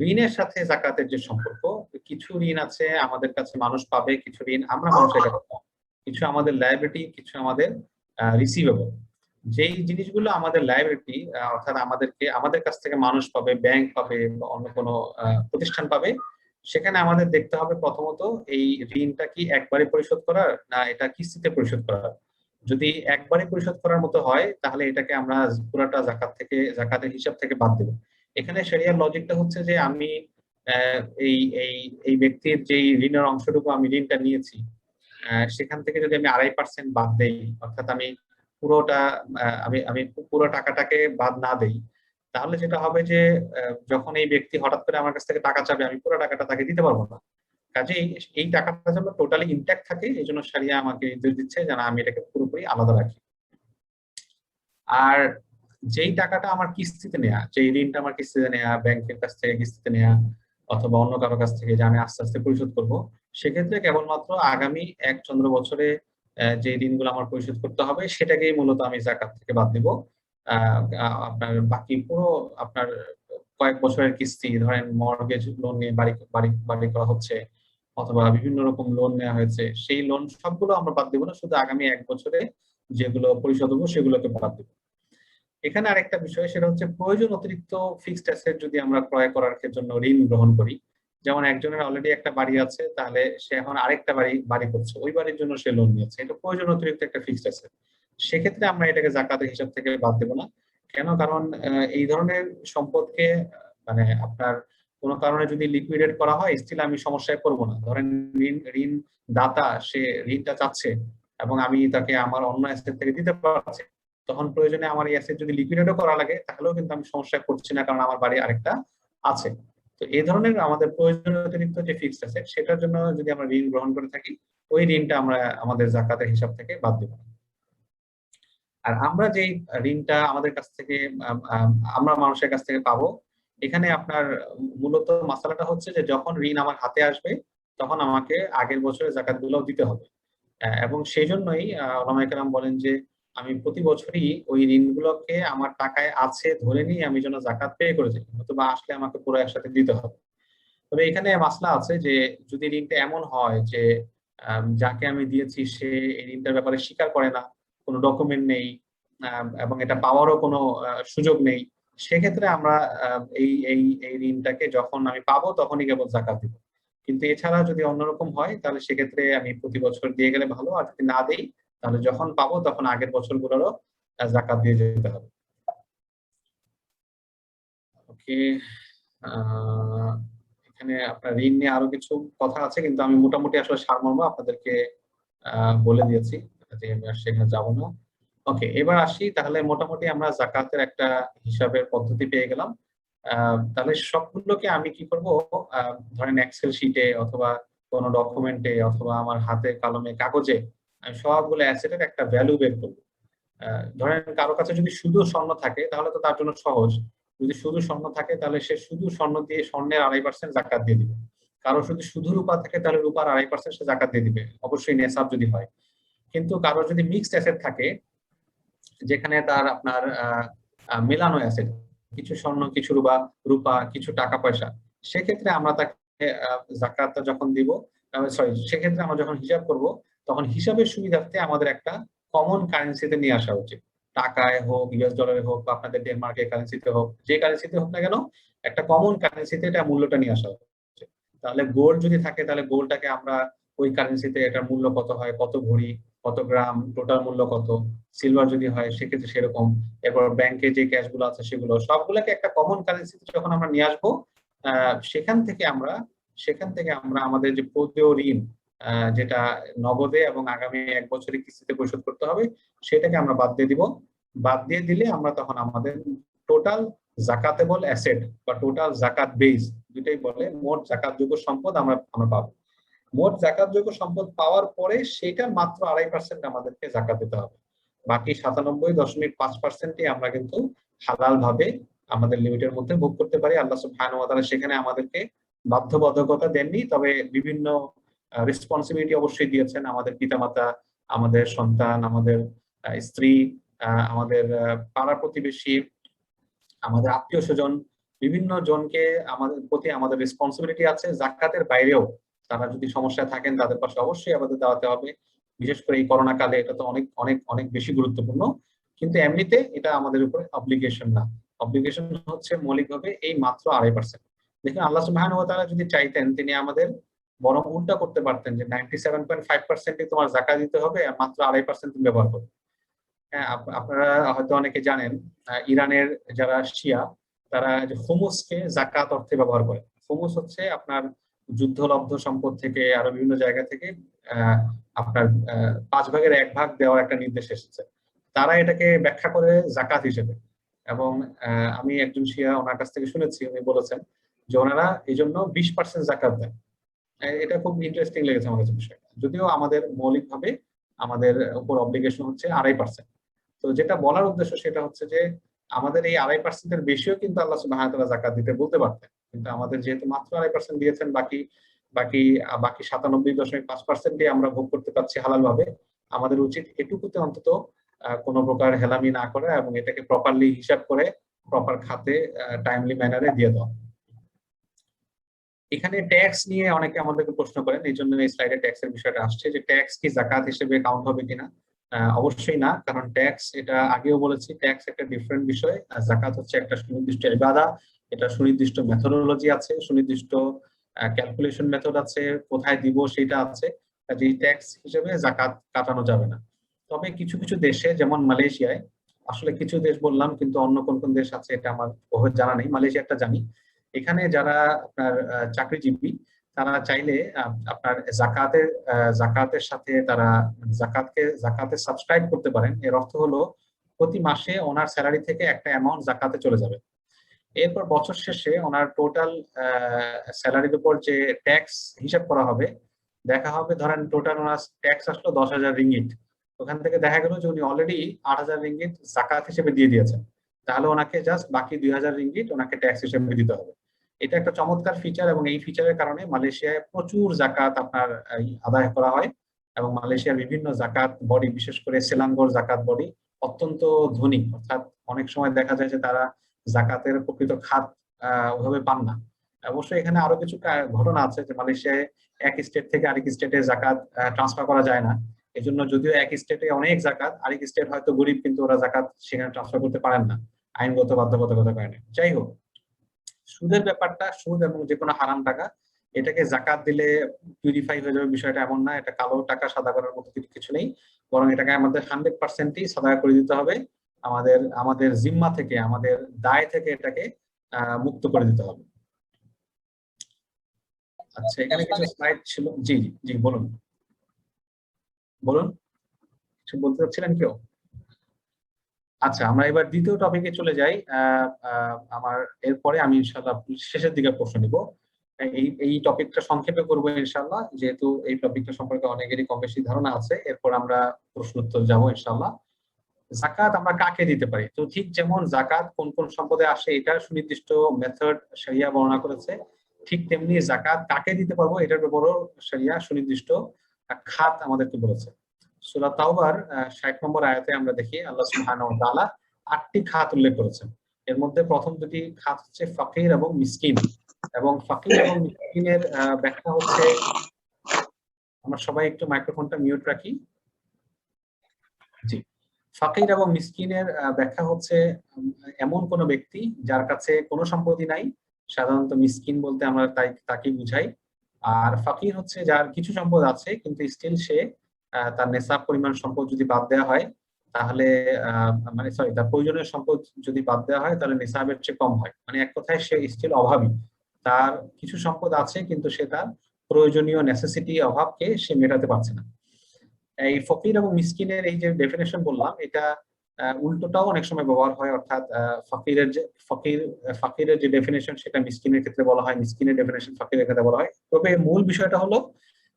ঋণের সাথে জাকাতের যে সম্পর্ক, কিছু ঋণ আছে আমাদের কাছে মানুষ পাবে, কিছু ঋণ আমরা মানুষের কাছে পাবো, কিছু আমাদের লায়াবিলিটি, কিছু আমাদের রিসিভেবল। যেই জিনিসগুলো আমাদের লায়াবিলিটি, অর্থাৎ আমাদের কাছ থেকে মানুষ পাবে, ব্যাংক পাবে বা অন্য কোনো প্রতিষ্ঠান পাবে, সেখানে আমাদের দেখতে হবে প্রথমত এই ঋণটা কি একবারে পরিশোধ করার, না এটা কিস্তিতে পরিশোধ করার। যদি একবারে পরিশোধ করার মতো হয়, তাহলে এটাকে আমরা পুরাটা জাকাতের হিসাব থেকে বাদ দেব। এখানে শরিয়ার লজিকটা হচ্ছে যে আমি এই এই এই ব্যক্তির যে ঋণের অংশটুকু আমি ঋণটা নিয়েছি, সেখান থেকে যদি আমি 2.5% বাদ দেই, অর্থাৎ আমি পুরোটা আমি আমি পুরো টাকাটাকে বাদ না দেই, তাহলে যেটা হবে যে যখন এই ব্যক্তি হঠাৎ করে আমার কাছ থেকে টাকা চাবে, আমি পুরো টাকাটা তাকে দিতে পারবো না। কাজেই এই টাকাটা যেন টোটালি ইনট্যাক্ট থাকে, এই জন্য শরিয়া আমাকে নির্দেশ দিচ্ছে যেন আমি এটাকে পুরোপুরি আলাদা রাখি। আর যেই টাকাটা আমার কিস্তিতে নেয়া, যেই ঋণটা আমার কিস্তিতে নেয়া, ব্যাংকের কাছ থেকে কিস্তিতে নেয়া অথবা অন্য কারো কাছ থেকে যে আমি আস্তে আস্তে পরিশোধ করব, সেক্ষেত্রে কেবলমাত্র আগামী 1 চন্দ্র বছরে যে ঋণগুলো আমার পরিশোধ করতে হবে, সেটাকেই মূলত আমি জাকাত থেকে বাদ দিব। আপনার বাকি পুরো আপনার কয়েক বছরের কিস্তি, ধরেন মর্গেজ লোন নিয়ে বাড়ি বাড়ি বাড়ি করা হচ্ছে, অথবা বিভিন্ন রকম লোন নেওয়া হয়েছে, সেই লোন সবগুলো আমরা বাদ দিব না, শুধু আগামী 1 বছরে যেগুলো পরিশোধ হবো সেগুলোকে বাদ দিব। এখানে আরেকটা বিষয়, সেটা হচ্ছে প্রয়োজন অতিরিক্ত ফিক্সড অ্যাসেট যদি আমরা ক্রয় করার জন্য ঋণ গ্রহণ করি, যেমন একজনের অলরেডি একটা বাড়ি আছে, তাহলে সে এখন আরেকটা বাড়ি করছে, ওই বাড়ির জন্য সে লোন নিয়েছে, এটা প্রয়োজন অতিরিক্ত একটা ফিক্সড অ্যাসেট। সেক্ষেত্রে আমরা এটাকে জাকাতের হিসাব থেকে বাদ দেবো না। কেন? কারণ এই ধরনের সম্পদকে মানে আপনার কোনো কারণে যদি লিকুইডেট করা হয়, স্টিল আমি সমস্যায় পড়বো না। ধরেন ঋণ দাতা সে ঋণটা চাচ্ছে এবং আমি তাকে আমার অন্য অ্যাসেট থেকে দিতে পারছি, তখন প্রয়োজনে আমার এই অ্যাসেট যদি লিকুইডেটও করা লাগে তাহলেও কিন্তু আমি সমস্যায় পড়ছি না, কারণ আমার বাড়ি আরেকটা আছে। তো এই ধরনের আমাদের প্রয়োজনীয় অতিরিক্ত যে ফিক্সড অ্যাসেট, সেটার জন্য যদি আমরা ঋণ গ্রহণ করে থাকি, ওই ঋণটা আমরা আমাদের জাকাতের হিসাব থেকে বাদ দেব। আর আমরা যেই ঋণটা আমাদের কাছ থেকে আমরা মানুষের কাছ থেকে পাবো, এখানে আপনার মূলত মাসালাটা হচ্ছে যে যখন ঋণ আমার হাতে আসবে তখন আমাকে আগের বছরের জাকাত গুলো দিতে হবে। এবং সেই জন্যই ওলামায়ে কেরাম বলেন যে আমি প্রতি বছরই ওই ঋণগুলোকে আমার টাকায় আছে ধরে নিয়ে আমি যেন জাকাত পে করে যাই, নতুবা আসলে আমাকে পুরো একসাথে দিতে হবে। তবে এখানে মাসলা আছে যে যদি ঋণটা এমন হয় যে যাকে আমি দিয়েছি সে এই ঋণটার ব্যাপারে স্বীকার করে না, কোনো ডকুমেন্ট নেই, এবং এটা পাওয়ারও কোনো সুযোগ নেই, সেক্ষেত্রে আমরা এই এই এই ঋণটাকে যখন আমি পাবো তখনই কেবল জাকাত দিব। কিন্তু এছাড়া যদি অন্যরকম হয় তাহলে সেক্ষেত্রে আমি প্রতি বছর দিয়ে গেলে ভালো, আর যদি না দেই তাহলে যখন পাবো তখন আগের বছরগুলোরও জাকাত দিয়ে যেতে হবে। ওকে। এখানে আপনার ঋণ নিয়ে আরো কিছু কথা আছে, কিন্তু আমি মোটামুটি আসলে সারমর্ম আপনাদেরকে বলে দিয়েছি, যে আমি আর সেখানে যাবো না। ওকে, এবার আসি তাহলে মোটামুটি আমরা জাকাতের একটা হিসাবের পদ্ধতি পেয়ে গেলাম। তাহলে সবগুলোকে আমি কি করব, ধরেন এক্সেল শিটে অথবা কোনো ডকুমেন্টে অথবা আমার হাতে কলমে কাগজে আমি সবগুলো অ্যাসেটের একটা ভ্যালু বের করবো। ধরেন কারো কাছে যদি শুধু স্বর্ণ থাকে তাহলে তো তার জন্য সহজ। যদি শুধু স্বর্ণ থাকে তাহলে সে শুধু স্বর্ণ দিয়ে স্বর্ণের 2.5% জাকাত দিয়ে দিবে। কারো যদি শুধু রূপা থাকে তাহলে রূপার 2.5% সে জাকাত দিয়ে দিবে, অবশ্যই নেসাব যদি হয়। কিন্তু কারো যদি মিক্সড অ্যাসেট থাকে, যেখানে তার আপনার মেলানো অ্যাসেট, কিছু স্বর্ণ কিছু রূপা কিছু টাকা পয়সা, সেক্ষেত্রে আমরা তাকে জাকাতটা যখন দিব, সরি, সেক্ষেত্রে আমরা যখন হিসাব করব তখন হিসাবের সুবিধার্থে আমাদের একটা কমন কারেন্সিতে নিয়ে আসা উচিত। টাকায় হোক, ইউএস ডলারে হোক, বা আপনাদের ডেনমার্কের কারেন্সিতে হোক, যে কারেন্সিতে হোক না কেন, একটা কমন কারেন্সিতে এটা মূল্যটা নিয়ে আসা উচিত। তাহলে গোল্ড যদি থাকে তাহলে গোল্ডটাকে আমরা ওই কারেন্সিতে এটার মূল্য কত হয়, কত ভরি, কত গ্রাম, টোটাল মূল্য কত, সিলভার যদি হয় সেক্ষেত্রে সেরকম। এরপর ব্যাংকে যে ক্যাশ গুলো আছে সেগুলো সবগুলোকে একটা কমন কারেন্সিতে যখন আমরা নিয়ে আসবো, সেখান থেকে আমরা আমাদের যে প্রদেয় ঋণ, যেটা নগদে এবং আগামী 1 বছরের কিস্তিতে পরিশোধ করতে হবে, সেটাকে আমরা বাদ দিয়ে দিব। বাদ দিয়ে দিলে আমরা তখন আমাদের টোটাল জাকাতেবল অ্যাসেট বা টোটাল জাকাত বেস, দুটাই বলে, মোট জাকাতযোগ্য সম্পদ আমরা আমরা পাবো। মোট জাকাতযোগ্য সম্পদ পাওয়ার পরে সেটার মাত্র 2.5% আমাদেরকে জাকাত দিতে হবে। বাকি 97.5%ই আমরা কিন্তু হালাল ভাবে আমাদের লিমিটের মধ্যে ভোগ করতে পারি। আল্লাহ সুবহানাহু ওয়া তাআলা সেখানে আমাদেরকে বাধ্যবাধকতা দেননি, তবে বিভিন্ন রেসপন্সিবিলিটি অবশ্যই দিয়েছেন। আমাদের পিতামাতা, আমাদের সন্তান, আমাদের স্ত্রী, আমাদের পাড়া প্রতিবেশী, আমাদের আত্মীয় স্বজন, বিভিন্ন জনকে আমাদের প্রতি আমাদের রেসপন্সিবিলিটি আছে। জাকাতের বাইরেও তারা যদি সমস্যায় থাকেন তাদের পাশে অবশ্যই আমাদের দাঁড়াতে হবে। বিশেষ করে এই করোনা কালে এটা তো অনেক অনেক অনেক বেশি গুরুত্বপূর্ণ। কিন্তু এমনিতে এটা আমাদের উপরে অব্লিগেশন না। অব্লিগেশন হচ্ছে মৌলিকভাবে এই মাত্র 2.5%। দেখুন, আল্লাহ সুবহানাহু ওয়া তাআলা যদি চাইতেন তিনি আমাদের বরং উল্টা করতে পারতেন, যে 97.5% তোমার জাকাত দিতে হবে আর মাত্র 2.5% তুমি ব্যবহার করো। হ্যাঁ, আপনারা হয়তো অনেকে জানেন, ইরানের যারা শিয়া তারা যে হুমুসকে জাকাত অর্থে ব্যবহার করে। হুমুস হচ্ছে আপনার যুদ্ধলব্ধ সম্পদ থেকে আরো বিভিন্ন জায়গা থেকে আহ, আপনার 5/1 ভাগ দেওয়ার একটা নির্দেশ এসেছে। তারা এটাকে ব্যাখ্যা করে জাকাত হিসেবে। এবং আমি একজন শিয়া ওনার কাছ থেকে শুনেছি, উনি বলেছেন যে ওনারা এই জন্য 20% জাকাত দেন। এটা খুব ইন্টারেস্টিং লেগেছে আমার কাছে বিষয়টা, যদিও আমাদের মৌলিকভাবে আমাদের উপর অব্লিগেশন হচ্ছে 2.5%। তো যেটা বলার উদ্দেশ্য সেটা হচ্ছে যে আমাদের এই 2.5%-এর বেশিও কিন্তু আল্লাহ সুবহানাহু ওয়া তাআলা যাকাত দিতে বলতে পারতেন, কিন্তু আমাদের যেহেতু মাত্র 2.5% দিয়েছেন, বাকি বাকি বাকি 97.5%ই আমরা ভোগ করতে পারছি হালাল ভাবে। আমাদের উচিত এটুকুতে অন্তত কোনো প্রকার হেলামি না করা এবং এটাকে প্রপারলি হিসাব করে প্রপার খাতে টাইমলি ম্যানারে দিয়ে দেওয়া। এখানে ট্যাক্স নিয়ে অনেকে আমাদেরকে প্রশ্ন করেন, এই জন্য এই স্লাইডে ট্যাক্স এর বিষয়টা আসছে, যে ট্যাক্স কি জাকাত হিসেবে কাউন্ট হবে কিনা। অবশ্যই না, কারণ ট্যাক্স, এটা আগেও বলেছি, ট্যাক্স একটা ডিফারেন্ট বিষয়, আর জাকাত হচ্ছে একটা সুনির্দিষ্ট ইবাদত। এটা সুনির্দিষ্ট মেথোডোলজি আছে, সুনির্দিষ্ট ক্যালকুলেশন মেথড আছে, কোথায় দিব সেটা আছে। যে ট্যাক্স হিসেবে জাকাত কাটানো যাবে না। তবে কিছু কিছু দেশে, যেমন মালয়েশিয়ায়, আসলে কিছু দেশ বললাম, কিন্তু অন্য কোন কোন দেশ আছে এটা আমার ওভাবে জানা নেই। মালয়েশিয়াটা জানি। এখানে যারা আপনার চাকরিজীবী, তারা চাইলে আপনার জাকাতের সাথে তারা জাকাতে সাবস্ক্রাইব করতে পারেন। এর অর্থ হলো প্রতি মাসে ওনার স্যালারি থেকে একটা অ্যামাউন্ট জাকাতে চলে যাবে। এরপর বছর শেষে ওনার টোটাল স্যালারির উপর যে ট্যাক্স হিসাব করা হবে, দেখা হবে ধরেন টোটাল ওনার ট্যাক্স আসলো 10,000 রিঙ্গিট। ওখান থেকে দেখা গেল যে উনি অলরেডি 8,000 রিঙ্গিট জাকাত হিসেবে দিয়ে দিয়েছেন। তাহলে ওনাকে জাস্ট বাকি 2,000 রিঙ্গিট ওনাকে ট্যাক্স হিসেবে দিতে হবে। এটা একটা চমৎকার ফিচার, এবং এই ফিচারের কারণে মালয়েশিয়ায় প্রচুর জাকাত আপনার আদায় করা হয়। এবং মালয়েশিয়ার বিভিন্ন জাকাত বডি, বিশেষ করে সেলাঙ্গোর জাকাত বডি অত্যন্ত ধনী। অর্থাৎ অনেক সময় দেখা যায় যে তারা জাকাতের প্রকৃত খাত ওইভাবে পান না। অবশ্যই এখানে আরো কিছু ঘটনা আছে যে মালয়েশিয়ায় এক স্টেট থেকে আরেক স্টেটে জাকাত ট্রান্সফার করা যায় না। এজন্য যদিও এক স্টেটে অনেক জাকাত, আরেক স্টেট হয়তো গরিব, কিন্তু ওরা জাকাত সেখানে ট্রান্সফার করতে পারেন না আইনগত বাধ্যবাধকতার কারণে। যাই হোক, সুদের ব্যাপারটা, সুদ এবং যে কোনো হারাম টাকা, এটাকে জাকাত দিলে পিউরিফাই হয়ে যাবে বিষয়টা এমন না। এটা কালো টাকা সাদা করার মতো কিছু নেই, বরং এটাকে আমাদের 100%ই সাদা করে দিতে হবে। আমাদের আমাদের জিম্মা থেকে, আমাদের দায় থেকে এটাকে মুক্ত করে দিতে হবে। আচ্ছা, এখানে কিছু স্লাইড ছিল। জি জি জি, বলুন বলুন, কিছু বলতে চাচ্ছিলেন কেউ? আচ্ছা, আমরা এবার দ্বিতীয় টপিকে চলে যাই। আমার এরপরে আমি ইনশাল্লাহ শেষের দিকে প্রশ্ন নিব। এই এই টপিকটা সংক্ষেপে করবো ইনশাল্লাহ, যেহেতু এই টপিকটা সম্পর্কে অনেকেরই কম বেশি ধারণা আছে। এরপর আমরা প্রশ্ন উত্তর যাবো ইনশাল্লাহ। জাকাত আমরা কাকে দিতে পারি? তো ঠিক যেমন জাকাত কোন কোন সম্পদে আসে এটার সুনির্দিষ্ট মেথড শরিয়া বর্ণনা করেছে, ঠিক তেমনি জাকাত কাকে দিতে পারবো এটার উপরও শরিয়া সুনির্দিষ্ট খাত আমাদেরকে বলেছে। সূরা তাওবার 60 নম্বর আয়াতে আমরা দেখি আল্লাহ সুবহানাহু ওয়া তাআলা 8টি খাত উল্লেখ করেছেন। এর মধ্যে প্রথম দুটি খাত হচ্ছে ফকির এবং মিসকিন। এবং ফকির এবং মিসকিনের ব্যাখ্যা হচ্ছে, আমরা সবাই একটু মাইক্রোফোনটা মিউট রাখি। জি। ফকির এবং মিসকিনের ব্যাখ্যা হচ্ছে এমন কোন ব্যক্তি যার কাছে কোনো সম্পত্তি নাই। সাধারণত মিসকিন বলতে আমরা তাকে বুঝাই। আর ফকির হচ্ছে যার কিছু সম্পদ আছে, কিন্তু স্টিল সে তার নেশাব পরিমাণ সম্পদ যদি বাদ দেওয়া হয়, তাহলে মানে সরি, তার প্রয়োজনীয় সম্পদ যদি বাদ দেওয়া হয় তাহলে নেশাবের চেয়ে কম হয়। মানে এক কথায় সে স্টিল অভাবী। তার কিছু সম্পদ আছে, কিন্তু সে তার প্রয়োজনীয় নেসেসিটি, অভাবকে সে মেটাতে পারছে না। এই ফকির এবং মিসকিনের এই যে ডেফিনেশন বললাম, এটা উল্টোটাও অনেক সময় ব্যবহার হয়। অর্থাৎ ফকিরের যে ডেফিনেশন সেটা মিসকিনের ক্ষেত্রে বলা হয়, মিসকিনের ডেফিনেশন ফকিরের ক্ষেত্রে বলা হয়। তবে মূল বিষয়টা হলো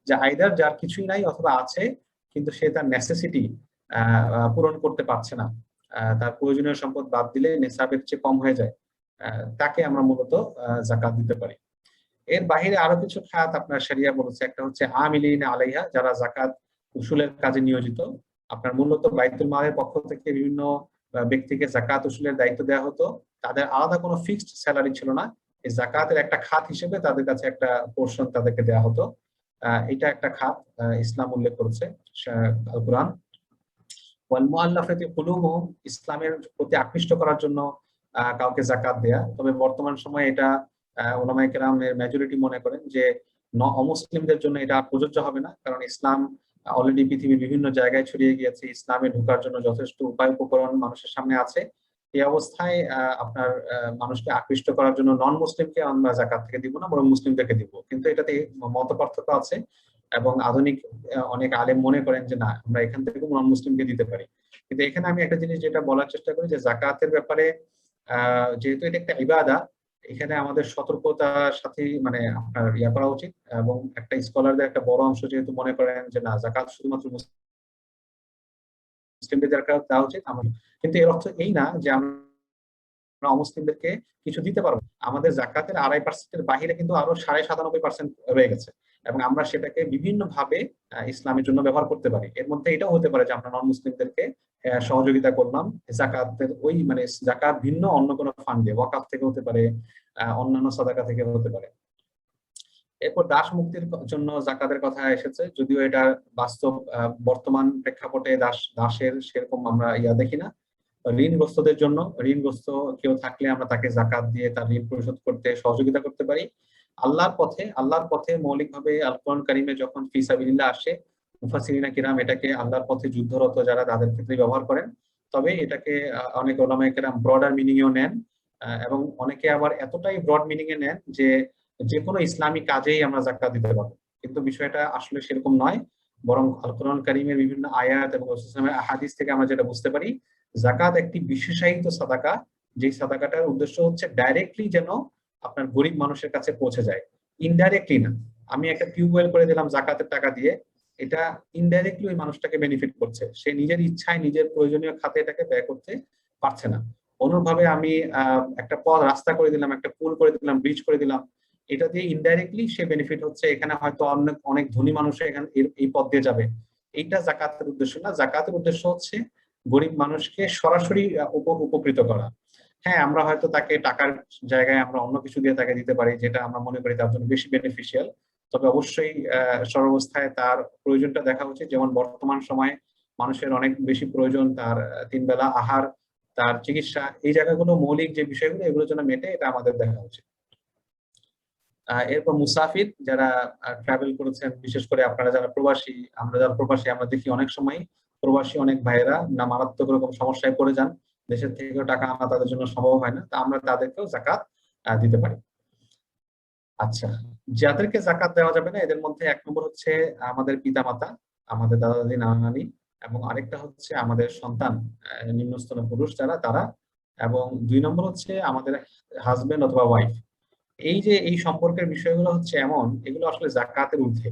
যে আইদার যার কিছুই নাই অথবা আছে, কিন্তু সে তার নেসেসিটি পূরণ করতে পারছে না, তার প্রয়োজনীয় সম্পদ বাদ দিলে নেশাবের চেয়ে কম হয়ে যায়, তাকে আমরা মূলত জাকাত দিতে পারি। এর বাহিরে আরো কিছু খাত আপনার শরিয়া বলেছে। একটা হচ্ছে আমিলিন আলাইহা, যারা জাকাত উসুলের কাজে নিয়োজিত। আপনার মূলত বাইতুল মালের পক্ষ থেকে বিভিন্ন ব্যক্তিকে জাকাত উসুলের দায়িত্ব দেওয়া হতো। তাদের আলাদা কোনো ফিক্সড স্যালারি ছিল না। এই জাকাতের একটা খাত হিসেবে তাদের কাছে একটা পোর্শন তাদেরকে দেওয়া হতো। এটা একটা খাত ইসলাম উল্লেখ করেছে আল কোরআন। ওয়াল মুআল্লাফাতি কুলুবুহুম, ইসলামের প্রতি আকৃষ্ট করার জন্য কাউকে জাকাত দেয়া। তবে বর্তমান সময়ে এটা উলামায়ে কেরামের মেজরিটি মনে করেন যে অমুসলিমদের জন্য এটা প্রযোজ্য হবে না, কারণ ইসলাম অলরেডি পৃথিবীর বিভিন্ন জায়গায় ছড়িয়ে গিয়েছে। ইসলামে ঢোকার জন্য যথেষ্ট উপায় উপকরণ মানুষের সামনে আছে। এই অবস্থায় আপনার মানুষকে আকৃষ্ট করার জন্য নন মুসলিমকে আমরা জাকাত থেকে দিব না, বরং মুসলিমদেরকে দিব। কিন্তু এটাতে মত পার্থক্য আছে, এবং আধুনিক অনেক আলেম মনে করেন যে না, আমরা এখান থেকে নন মুসলিমকে দিতে পারি। কিন্তু এখানে আমি একটা জিনিস যেটা বলার চেষ্টা করি, যে জাকাতের ব্যাপারে যেহেতু এটা একটা ইবাদা, এখানে আমাদের সতর্কতার সাথে মানে আপনার ইয়া করা উচিত। এবং একটা স্কলারদের একটা বড় অংশ যেহেতু মনে করেন যে না, জাকাত শুধুমাত্র মুসলিমদের জাকাত দেওয়া উচিত, কিন্তু এর অর্থ এই না যে আমরা অমুসলিমদেরকে কিছু দিতে পারবো। আমাদের জাকাতের 2.5% বাহিরে কিন্তু আরো 97.5% রয়ে গেছে, এবং আমরা সেটাকে বিভিন্ন ভাবে ইসলামের জন্য ব্যবহার করতে পারি। এর মধ্যে এটাও হতে পারে যে আমরা নন মুসলিমদেরকে সহযোগিতা করলাম জাকাতের ওই মানে জাকাত ভিন্ন অন্য কোনো ফান্ডে, ওয়াকাফ থেকে হতে পারে, অন্যান্য সাদাকা থেকে হতে পারে। এরপর দাস মুক্তির জন্য জাকাতের কথা এসেছে, যদিও এটা বাস্তব বর্তমান প্রেক্ষাপটে দাসের সেরকম আমরা দেখি না। ঋণগ্রস্তদের জন্য, ঋণগ্রস্ত কেউ থাকলে আমরা তাকে জাকাত দিয়ে তার ঋণ পরিশোধ করতে সহযোগিতা করতে পারি। আল্লাহর পথে মৌলিকভাবে আল কোরআন কারিমে যখন ফি সাবিলিল্লাহ আসে, মুফাসসিরিনা কিরাম এটাকে আল্লাহর পথে যুদ্ধরত যারা তাদের ক্ষেত্রে ব্যবহার করেন। তবে এটাকে অনেক ওলামায়ে কেরাম ব্রডার মিনিং এও নেন, এবং অনেকে আবার এতটাই ব্রড মিনিং এ নেন যে যে কোনো ইসলামী কাজেই আমরা যাকাত দিতে পারবো। কিন্তু বিষয়টা আসলে সেরকম নয়, বরং আল কোরআন কারীমের বিভিন্ন আয়াত এবং রাসূল সাল্লাল্লাহু আলাইহি ওয়াসাল্লামের আহাদিস থেকে আমরা যেটা বুঝতে পারি, যাকাত একটি বিশেষায়িত সাদাকা, যে সাদাকাটার উদ্দেশ্য হচ্ছে ডাইরেক্টলি যেন আপনার গরিব মানুষের কাছে পৌঁছে যায়, ইনডাইরেক্টলি না। আমি একটা টিউবওয়েল করে দিলাম জাকাতের টাকা দিয়ে, এটা ইনডাইরেক্টলি ওই মানুষটাকে বেনিফিট করছে, সে নিজের ইচ্ছায় নিজের প্রয়োজনীয় খাতে এটাকে ব্যয় করতে পারছে না। অনুরূপভাবে আমি একটা পথ রাস্তা করে দিলাম, একটা পুল করে দিলাম, ব্রিজ করে দিলাম, এটা দিয়ে ইনডাইরেক্টলি সে বেনিফিট হচ্ছে, এখানে হয়তো অনেক অনেক ধনী মানুষ এখানে এই পথ দিয়ে যাবে। এইটা জাকাতের উদ্দেশ্য না। জাকাতের উদ্দেশ্য হচ্ছে গরিব মানুষকে সরাসরি উপকৃত করা। হ্যাঁ, আমরা হয়তো তাকে টাকার জায়গায় আমরা অন্য কিছু দিয়ে তাকে দিতে পারি, যেটা আমরা মনে করি তার জন্য বেশি বেনিফিশিয়াল। তবে অবশ্যই সর্বাবস্থায় তার প্রয়োজনটা দেখা উচিত। যেমন বর্তমান সময়ে মানুষের অনেক বেশি প্রয়োজন তার ৩ বেলা আহার, তার চিকিৎসা, এই জায়গাগুলো মৌলিক যে বিষয়গুলো এগুলোর জন্য মেটে, এটা আমাদের দেখা উচিত। এরপর মুসাফির যারা ট্রাভেল করেছেন, বিশেষ করে আপনারা যারা প্রবাসী, আমরা যারা প্রবাসী আমরা দেখি অনেক সময় প্রবাসী অনেক ভাইয়েরা না মারাত্মক রকম সমস্যায় পড়ে যান, দেশের থেকেও টাকা আনা তাদের জন্য সম্ভব হয় না, তা আমরা তাদেরকেও জাকাত দিতে পারি। আচ্ছা, যাদেরকে জাকাত দেওয়া যাবে না এদের মধ্যে ১ নম্বর হচ্ছে আমাদের পিতামাতা, আমাদের দাদা দাদি, নানা নানি, এবং আরেকটা হচ্ছে আমাদের সন্তান, নিম্নস্তন পুরুষ যারা তারা, এবং ২ নম্বর হচ্ছে আমাদের হাজবেন্ড অথবা ওয়াইফ। এই যে এই সম্পর্কের বিষয়গুলো হচ্ছে এমন, এগুলো আসলে জাকাতের ঊর্ধ্বে।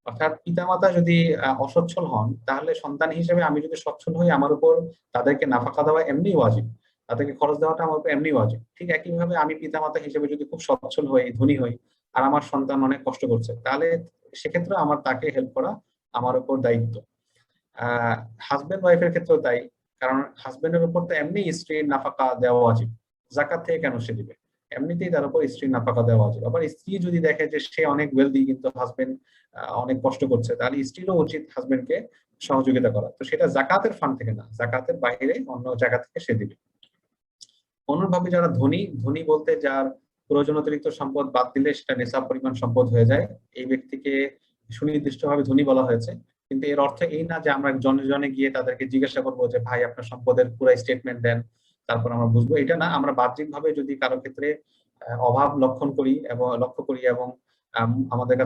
অর্থাৎ পিতামাতা যদি অসচ্ছল হন, তাহলে সন্তান হিসেবে আমি যদি সচ্ছল হই, আমার উপর তাদেরকে নাফাকা দেওয়া এমনি ওয়াজিব, তাদেরকে খরচ দেওয়াটা আমার উপর এমনি ওয়াজিব। ঠিক একইভাবে আমি পিতামাতা হিসেবে যদি খুব সচ্ছল হই, ধনী হই, আর আমার সন্তান অনেক কষ্ট করছে, তাহলে সেক্ষেত্রে আমার তাকে হেল্প করা আমার উপর দায়িত্ব। হাজবেন্ড ওয়াইফের ক্ষেত্রেও তাই, কারণ হাজবেন্ডের উপর তো এমনি স্ত্রীর নাফাকা দেওয়া উচিত, জাকাত থেকে কেন সে দিবে? এমনিতেই তার উপর স্ত্রীর নাফাকা দেওয়া উচিত। আবার স্ত্রী যদি দেখে যে সে অনেক ওয়েলদি কিন্তু হাজবেন্ড অনেক কষ্ট করছে, তাহলে স্ত্রীরও উচিত হাজবেন্ডকে সহযোগিতা করা। তো সেটা জাকাতের ফান্ড থেকে না, জাকাতের বাইরে অন্য জায়গা থেকে সে দিবে। অনুরূপভাবে যারা ধনী, ধনী বলতে যার প্রয়োজন অতিরিক্ত সম্পদ বাদ দিলে সেটা নেশাব পরিমাণ সম্পদ হয়ে যায়, এই ব্যক্তিকে সুনির্দিষ্টভাবে ধনী বলা হয়েছে। কিন্তু এর অর্থ এই না যে আমরা জনে জনে গিয়ে তাদেরকে জিজ্ঞাসা করবো যে ভাই আপনার সম্পদের পুরো স্টেটমেন্ট দেন, তারপর আমরা বুঝবো, এটা না। আমরা বাহ্যিকভাবে যদি কারো ক্ষেত্রে অভাব লক্ষণ করি এবং লক্ষ্য করি, এবং আমাদের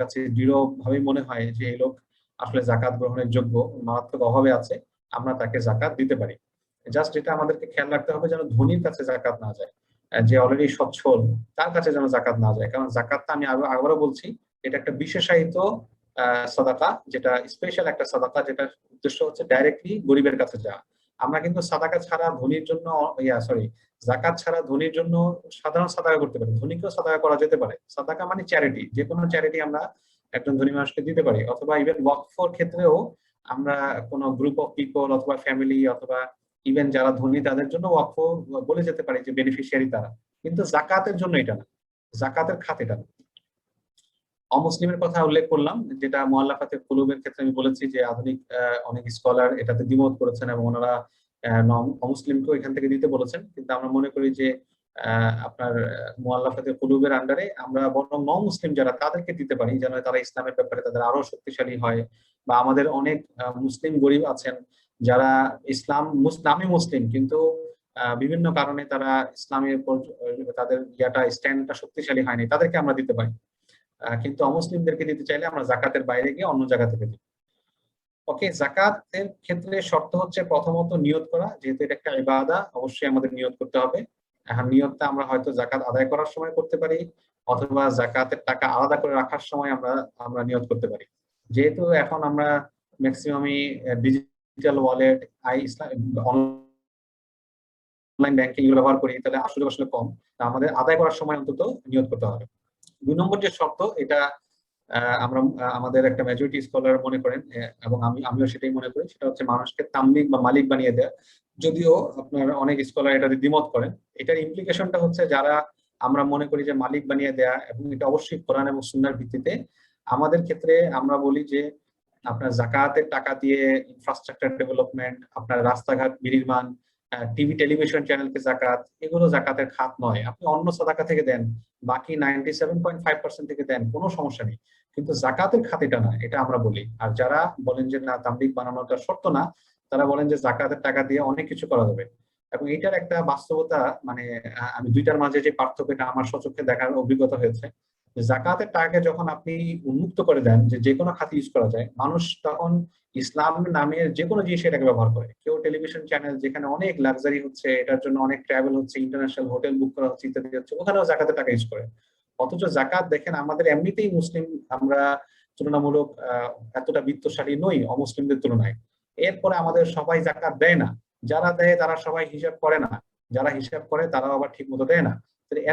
কাছে দৃঢ়ভাবে মনে হয় যে এই লোক আসলে জাকাত গ্রহণের যোগ্য, মারাত্মক অভাবে আছে, আমরা তাকে জাকাত দিতে পারি। জাস্ট এটা আমাদেরকে খেয়াল রাখতে হবে যেন ধনীর কাছে জাকাত না যায়, যে অলরেডি সচ্ছল তার কাছে যেন জাকাত না যায়। কারণ জাকাতটা আমি আবারও বলছি, এটা একটা বিশেষায়িত সাদাকা, যেটা স্পেশাল একটা সাদাকা, যেটা উদ্দেশ্য হচ্ছে ডাইরেক্টলি গরিবের কাছে যাওয়া। আমরা কিন্তু সাদাকা ছাড়া ধনীর জন্য, জাকাত ছাড়া ধনীর জন্য সাধারণ সাদাকা করতে পারি, ধনীকেও সাদাকা করা যেতে পারে। সাদাকা মানে চ্যারিটি, যে কোনো চ্যারিটি আমরা একজন ধনী মানুষকে দিতে পারি, অথবা ইভেন ওয়াকফের ক্ষেত্রেও আমরা কোনো গ্রুপ অফ পিপল অথবা ফ্যামিলি অথবা ইভেন যারা ধনী তাদের জন্য ওয়াকফ বলে যেতে পারে যে বেনিফিশিয়ারি তারা। কিন্তু জাকাতের জন্য এটা না, জাকাতের খাত এটা না। অমুসলিমের কথা উল্লেখ করলাম, যেটা মুআল্লাফাতে কুলুবের ক্ষেত্রে আমি বলেছি যে আধুনিক অনেক স্কলার এটাতে দ্বিমত করেছেন এবং ওনারা অমুসলিমকেও এখান থেকে দিতে বলেছেন। কিন্তু আমরা মনে করি যে আপনার মুআল্লাফাতে কুলুবের আন্ডারে আমরা বরং মুসলিম যারা তাদেরকে দিতে পারি, যেন তারা ইসলামের ব্যাপারে তাদের আরো শক্তিশালী হয়। বা আমাদের অনেক মুসলিম গরিব আছেন যারা নামে মুসলিম, কিন্তু বিভিন্ন কারণে তারা ইসলামের উপর তাদের স্ট্যান্ডটা শক্তিশালী হয়নি, তাদেরকে আমরা দিতে পারি। কিন্তু অমুসলিমদেরকে দিতে চাইলে আমরা জাকাতের বাইরে গিয়ে অন্য জায়গা থেকে দিই। ওকে, জাকাতের ক্ষেত্রে শর্ত হচ্ছে প্রথমত নিয়ত করা, যেহেতু এটা একটা ইবাদা, অবশ্যই আমাদের নিয়ত করতে হবে। এখন নিয়তটা আমরা হয়তো জাকাত আদায় করার সময় করতে পারি, অথবা জাকাতের টাকা আলাদা করে রাখার সময় আমরা আমরা নিয়ত করতে পারি। যেহেতু এখন আমরা ম্যাক্সিমামই ডিজিটাল ওয়ালেট, অনলাইন ব্যাংকিং এগুলো ব্যবহার করি, তাহলে আসলে আসলে কম, আমাদের আদায় করার সময় অন্তত নিয়ত করতে হবে। ২ নম্বর যে শর্ত, এটা আমরা আমাদের একটা মেজরিটি স্কলার মনে করেন, এবং আমিও সেটাই মনে করি, সেটা হচ্ছে মানুষকে তামলিক বা মালিক বানিয়ে দেয়া। যদিও আপনার অনেক স্কলার এটাতে দ্বিমত করেন। এটার ইমপ্লিকেশনটা হচ্ছে যারা আমরা মনে করি যে মালিক বানিয়ে দেয়া, এবং এটা অবশ্যই কোরআন এবং সুন্নাহর ভিত্তিতে। আমাদের ক্ষেত্রে আমরা বলি যে আপনার জাকাতের টাকা দিয়ে ইনফ্রাস্ট্রাকচার ডেভেলপমেন্ট, আপনার রাস্তাঘাট নির্মাণ, টিভি টেলিভিশন চ্যানেলকে জাকাত, এগুলো জাকাতের খাত নয়। আপনি অন্য সাদাকা থেকে দেন, বাকি 97.5% থেকে দেন, কোনো সমস্যা নেই, কিন্তু জাকাতের খাত এটা না, এটা আমরা বলি। আর যারা বলেন যে না তামলিক বানানোটা শর্ত না, তারা বলেন যে জাকাতের টাকা দিয়ে অনেক কিছু করা যাবে। এবং এটার একটা বাস্তবতা, মানে আমি দুইটার মাঝে যে পার্থক্যটা আমার স্বচক্ষে দেখার অভিজ্ঞতা হয়েছে, যে জাকাতের টাকাকে যখন আপনি উন্মুক্ত করে দেন যে যে কোনো খাতে ইউজ করা যায়, মানুষ তখন ইসলাম নামের যে কোনো জিনিস এটাকে ব্যবহার করে। কেউ টেলিভিশন চ্যানেল যেখানে অনেক লাক্সারি হচ্ছে, এটার জন্য অনেক ট্রাভেল হচ্ছে, ইন্টারন্যাশনাল হোটেল বুক করা হচ্ছে, ইত্যাদি হচ্ছে, ওখানেও জাকাতের টাকা ইউজ করে। অথচ জাকাত দেখেন আমাদের এমনিতেই মুসলিম আমরা তুলনামূলক এতটা বিত্তশালী নই অমুসলিমদের তুলনায়, এরপরে আমাদের সবাই জাকাত দেয় না। যারা দেয় তারা সবাই হিসাব করে না, যারা হিসাব করে তারাও আবার ঠিক মতো দেয় না।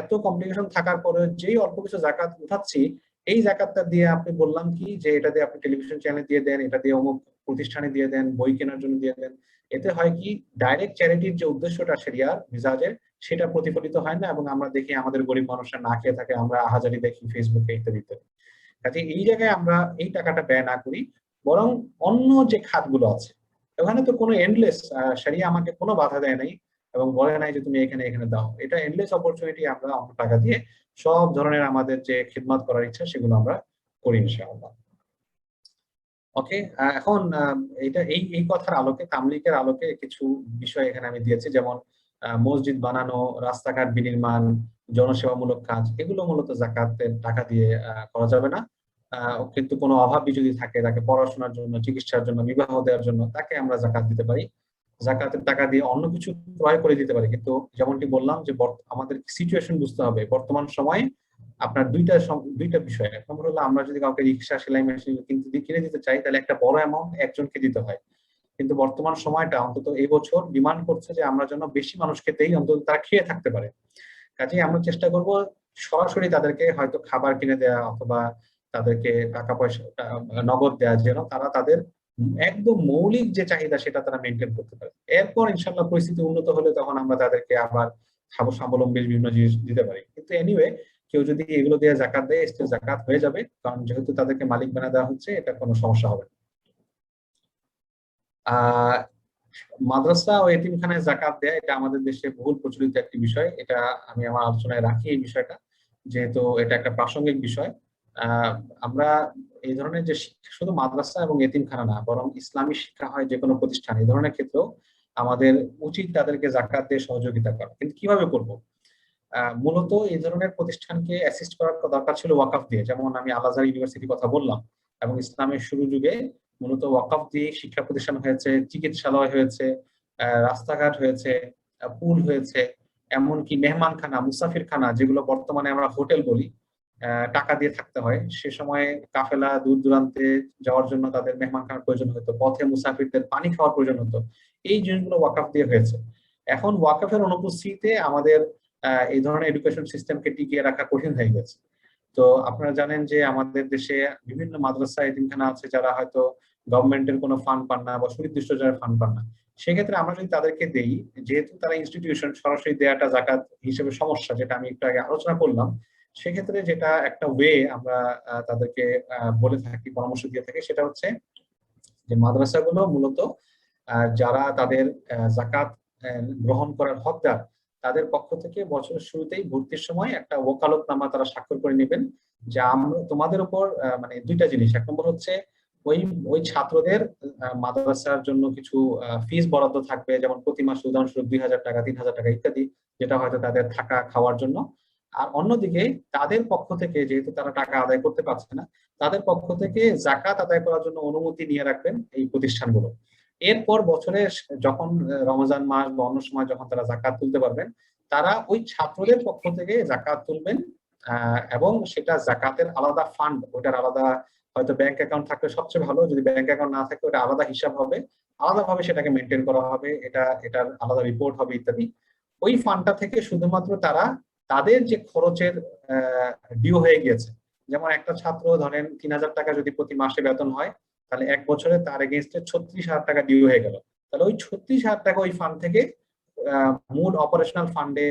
এত কমপ্লিকেশন থাকার পরে যেই অল্প কিছু জাকাত উঠাচ্ছি, এই জাকাতটা দিয়ে আপনি বললাম কি যে এটা দিয়ে আপনি টেলিভিশন চ্যানেল দিয়ে দেন, এটা দিয়ে অমুক প্রতিষ্ঠানে দিয়ে দেন, বই কেনার জন্য দিয়ে দেন, এতে হয় কি ডাইরেক্ট চ্যারিটির যে উদ্দেশ্যটা শরিয়ার মিজাজের, সেটা প্রতিফলিত হয় না। এবং আমরা দেখি আমাদের গরিব মানুষরা না খেয়ে থাকে, আমরা আহাজারি দেখি ফেসবুকে ইত্যাদি ইত্যাদি। কাজে এই জায়গায় আমরা এই টাকাটা ব্যয় না করি, বরং অন্য যে খাতগুলো আছে ওখানে তো কোনো এন্ডলেস, শরিয়া আমাকে কোনো বাধা দেয় নাই এবং বলে নাই যে তুমি এখানে এখানে দাও। এটা এন্ডলেস অপরচুনিটি, আমরা অন্য টাকা দিয়ে সব ধরনের আমাদের যে খিদমত করার ইচ্ছা সেগুলো আমরা করি ইনশাআল্লাহ। ওকে, এখন এটা এই এই কথার আলোকে, তামলিকের আলোকে কিছু বিষয় এখানে আমি দিয়েছি, যেমন মসজিদ বানানো, রাস্তাঘাট বিনির্মাণ, জনসেবামূলক কাজ, এগুলো মূলত জাকাতের টাকা দিয়ে করা যাবে না। কিন্তু কোনো অভাবী যদি থাকে, তাকে পড়াশোনার জন্য, চিকিৎসার জন্য, বিবাহ দেওয়ার জন্য, তাকে আমরা জাকাত দিতে পারি। জাকাতের টাকা দিয়ে অন্য কিছু ক্রয় করে দিতে পারি, কিন্তু যেমনটি বললাম যে আমাদের সিচুয়েশন বুঝতে হবে। বর্তমান সময়ে আপনার দুইটা বিষয়, এক নম্বর হলো আমরা যদি কাউকে রিক্সা, সেলাই মেশিন কিনে দিতে চাই, তাহলে একটা বড় অ্যামাউন্ট একজনকে দিতে হয়। কিন্তু বর্তমান সময়টা অন্তত এই বছর ডিমান্ড করছে যে আমরা যেন বেশি মানুষকে দেই, অন্তত তারা খেয়ে থাকতে পারে। কাজেই আমরা চেষ্টা করব সরাসরি তাদেরকে হয়তো খাবার কিনে দেওয়া, অথবা তাদেরকে টাকা পয়সা নগদ দেওয়া, যেন তারা তাদের একদম মৌলিক যে চাহিদা সেটা তারা মেনটেন করতে পারে। এরপর ইনশাল্লাহ পরিস্থিতি উন্নত হলে তখন আমরা তাদেরকে আবার স্বাবলম্বী বিভিন্ন জিনিস দিতে পারি। কিন্তু এনিওয়ে, কেউ যদি এগুলো দিয়ে জাকাত দেয়, স্টিল জাকাত হয়ে যাবে, কারণ যেহেতু তাদেরকে মালিক বানা দেওয়া হচ্ছে, এটা কোনো সমস্যা হবে না। আহ মাদ্রাসা ও এতিমখানায় জাকাত দেয়া, এটা আমাদের দেশে বহুল প্রচলিত একটি বিষয়। এটা আমি আমার আলোচনায় রাখি এই বিষয়টা, যেহেতু এটা একটা প্রাসঙ্গিক বিষয়। আমরা এই ধরনের যে শিক্ষা শুধু মাদ্রাসা এবং এতিমখানা না, বরং ইসলামী শিক্ষা হয় যে কোনো প্রতিষ্ঠান, এই ধরনের ক্ষেত্রেও আমাদের উচিত তাদেরকে জাকাত দিয়ে সহযোগিতা করা। কিন্তু কিভাবে করব? মূলত এই ধরনের প্রতিষ্ঠানকে অ্যাসিস্ট করার দরকার ছিল ওয়াকাফ দিয়ে, যেমন আমি আল আজহার ইউনিভার্সিটির কথা বললাম। এবং ইসলামের শুরু যুগে মূলত ওয়াকাফ দিয়ে শিক্ষা প্রতিষ্ঠান হয়েছে, চিকিৎসালয় হয়েছে, রাস্তাঘাট হয়েছে, পুল হয়েছে, এমনকি মেহমানখানা, মুসাফিরখানা, যেগুলো বর্তমানে আমরা হোটেল বলি, টাকা দিয়ে থাকতে হয়। সে সময় কাফেলা দূর দূরান্তে যাওয়ার জন্য তাদের মেহমানখানার প্রয়োজন হতো, পথে মুসাফিরদের পানি খাওয়ার প্রয়োজন হতো। এই জিনিসগুলো ওয়াকাফ দিয়ে হয়েছে। এখন ওয়াকাফের অনুপস্থিতিতে আমাদের এই ধরনের এডুকেশন সিস্টেমকে টিকিয়ে রাখা কঠিন হয়ে গেছে। তো আপনারা জানেন যে আমাদের দেশে বিভিন্ন মাদ্রাসা, এতিমখানা আছে যারা হয়তো গভর্নমেন্টের কোনো ফান্ড পান না বা সুনির্দিষ্ট যারা ফান্ড পান না। সেক্ষেত্রে আমরা যদি তাদেরকে দেই, যেহেতু তারা ইনস্টিটিউশন, সরাসরি দেওয়াটা জাকাত হিসেবে সমস্যা, যেটা আমি একটু আগে আলোচনা করলাম, সেক্ষেত্রে যেটা একটা ওয়ে আমরা তাদেরকে বলে থাকি, পরামর্শ দিয়ে থাকি, সেটা হচ্ছে যে মাদ্রাসাগুলো মূলত যারা তাদের জাকাত গ্রহণ করার হকদার, তাদের পক্ষ থেকে বছরের শুরুতেই ভর্তির সময় একটা ওকালতনামা তারা স্বাক্ষর করে নেবেন, যে আমরা তোমাদের উপর মানে দুইটা জিনিস, এক নম্বর হচ্ছে ওই ওই ছাত্রদের মাদ্রাসার জন্য কিছু ফিস বরাদ্দ থাকবে, যেমন প্রতি মাসে উদাহরণস্বরূপ 2,000 টাকা, 3,000 টাকা ইত্যাদি, যেটা হয়তো তাদের থাকা খাওয়ার জন্য। আর অন্যদিকে তাদের পক্ষ থেকে, যেহেতু তারা টাকা আদায় করতে পারছে না, তাদের পক্ষ থেকে জাকাত আদায় করার জন্য অনুমতি নিয়ে রাখবেন এই প্রতিষ্ঠানগুলো। এরপর বছরে যখন রমজান মাস বা অন্য সময় যখন তারা জাকাত তুলতে পারবেন, তারা ওই ছাত্রদের পক্ষ থেকে জাকাত তুলবেন। এবং সেটা জাকাতের আলাদা ফান্ড, ওইটার আলাদা হয়তো ব্যাংক অ্যাকাউন্ট থাকলে সবচেয়ে ভালো, যদি ব্যাংক অ্যাকাউন্ট না থাকে ওটা আলাদা হিসাব হবে, আলাদাভাবে সেটাকে মেনটেন করা হবে, এটার আলাদা রিপোর্ট হবে ইত্যাদি। ওই ফান্ডটা থেকে শুধুমাত্র তারা তাদের যে খরচের ডিউ হয়ে গিয়েছে, যেমন একটা ছাত্র ধরেন 3,000 টাকা যদি প্রতি মাসে বেতন হয়, তাহলে এক বছরে তার এগেইনস্টে 36,000 টাকা ডিউ হয়ে গেল। তাহলে ওই 36,000 টাকা ওই ফান্ড থেকে মূল অপারেশনাল ফান্ডে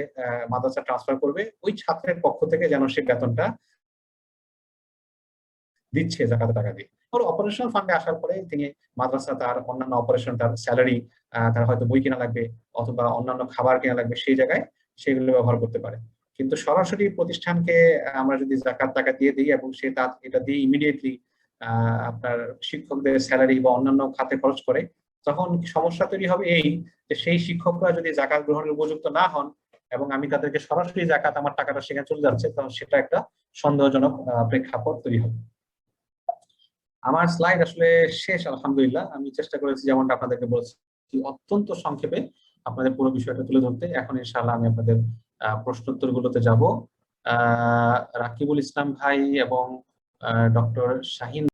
মাদ্রাসা ট্রান্সফার করবে, ওই ছাত্রের পক্ষ থেকে যেন সে বেতনটা দিচ্ছে জাকাতের টাকা দিয়ে। ওর অপারেশনাল ফান্ডে আসার পরে তিনি মাদ্রাসা তার অন্যান্য অপারেশন, তার স্যালারি, তার হয়তো বই কেনা লাগবে অথবা অন্যান্য খাবার কেনা লাগবে, সেই জায়গায় সেগুলো ব্যবহার করতে পারে। কিন্তু সরাসরি প্রতিষ্ঠানকে আমরা যদি জাকাত টাকা দিয়ে দিই এবং সে এটা দিয়ে ইমিডিয়েটলি আপনার শিক্ষকদের স্যালারি বা অন্যান্য খাতে খরচ করে, তখন সমস্যা তৈরি হবে এই যে সেই শিক্ষকরা যদি জাকাত গ্রহণের উপযুক্ত না হন এবং আমি তাদেরকে সরাসরি জাকাত আমার টাকাটা সেখানে চলে যাচ্ছে, তখন সেটা একটা সন্দেহজনক প্রেক্ষাপট তৈরি হবে। আমার স্লাইড আসলে শেষ, আলহামদুলিল্লাহ। আমি চেষ্টা করেছি যেমনটা আপনাদেরকে বলেছি অত্যন্ত সংক্ষেপে আপনাদের পুরো বিষয়টা তুলে ধরতে। এখন ইনশাআল্লাহ আমি আপনাদের প্রশ্নোত্তর গুলোতে যাব। রাকিবুল ইসলাম ভাই এবং ডক্টর শাহিন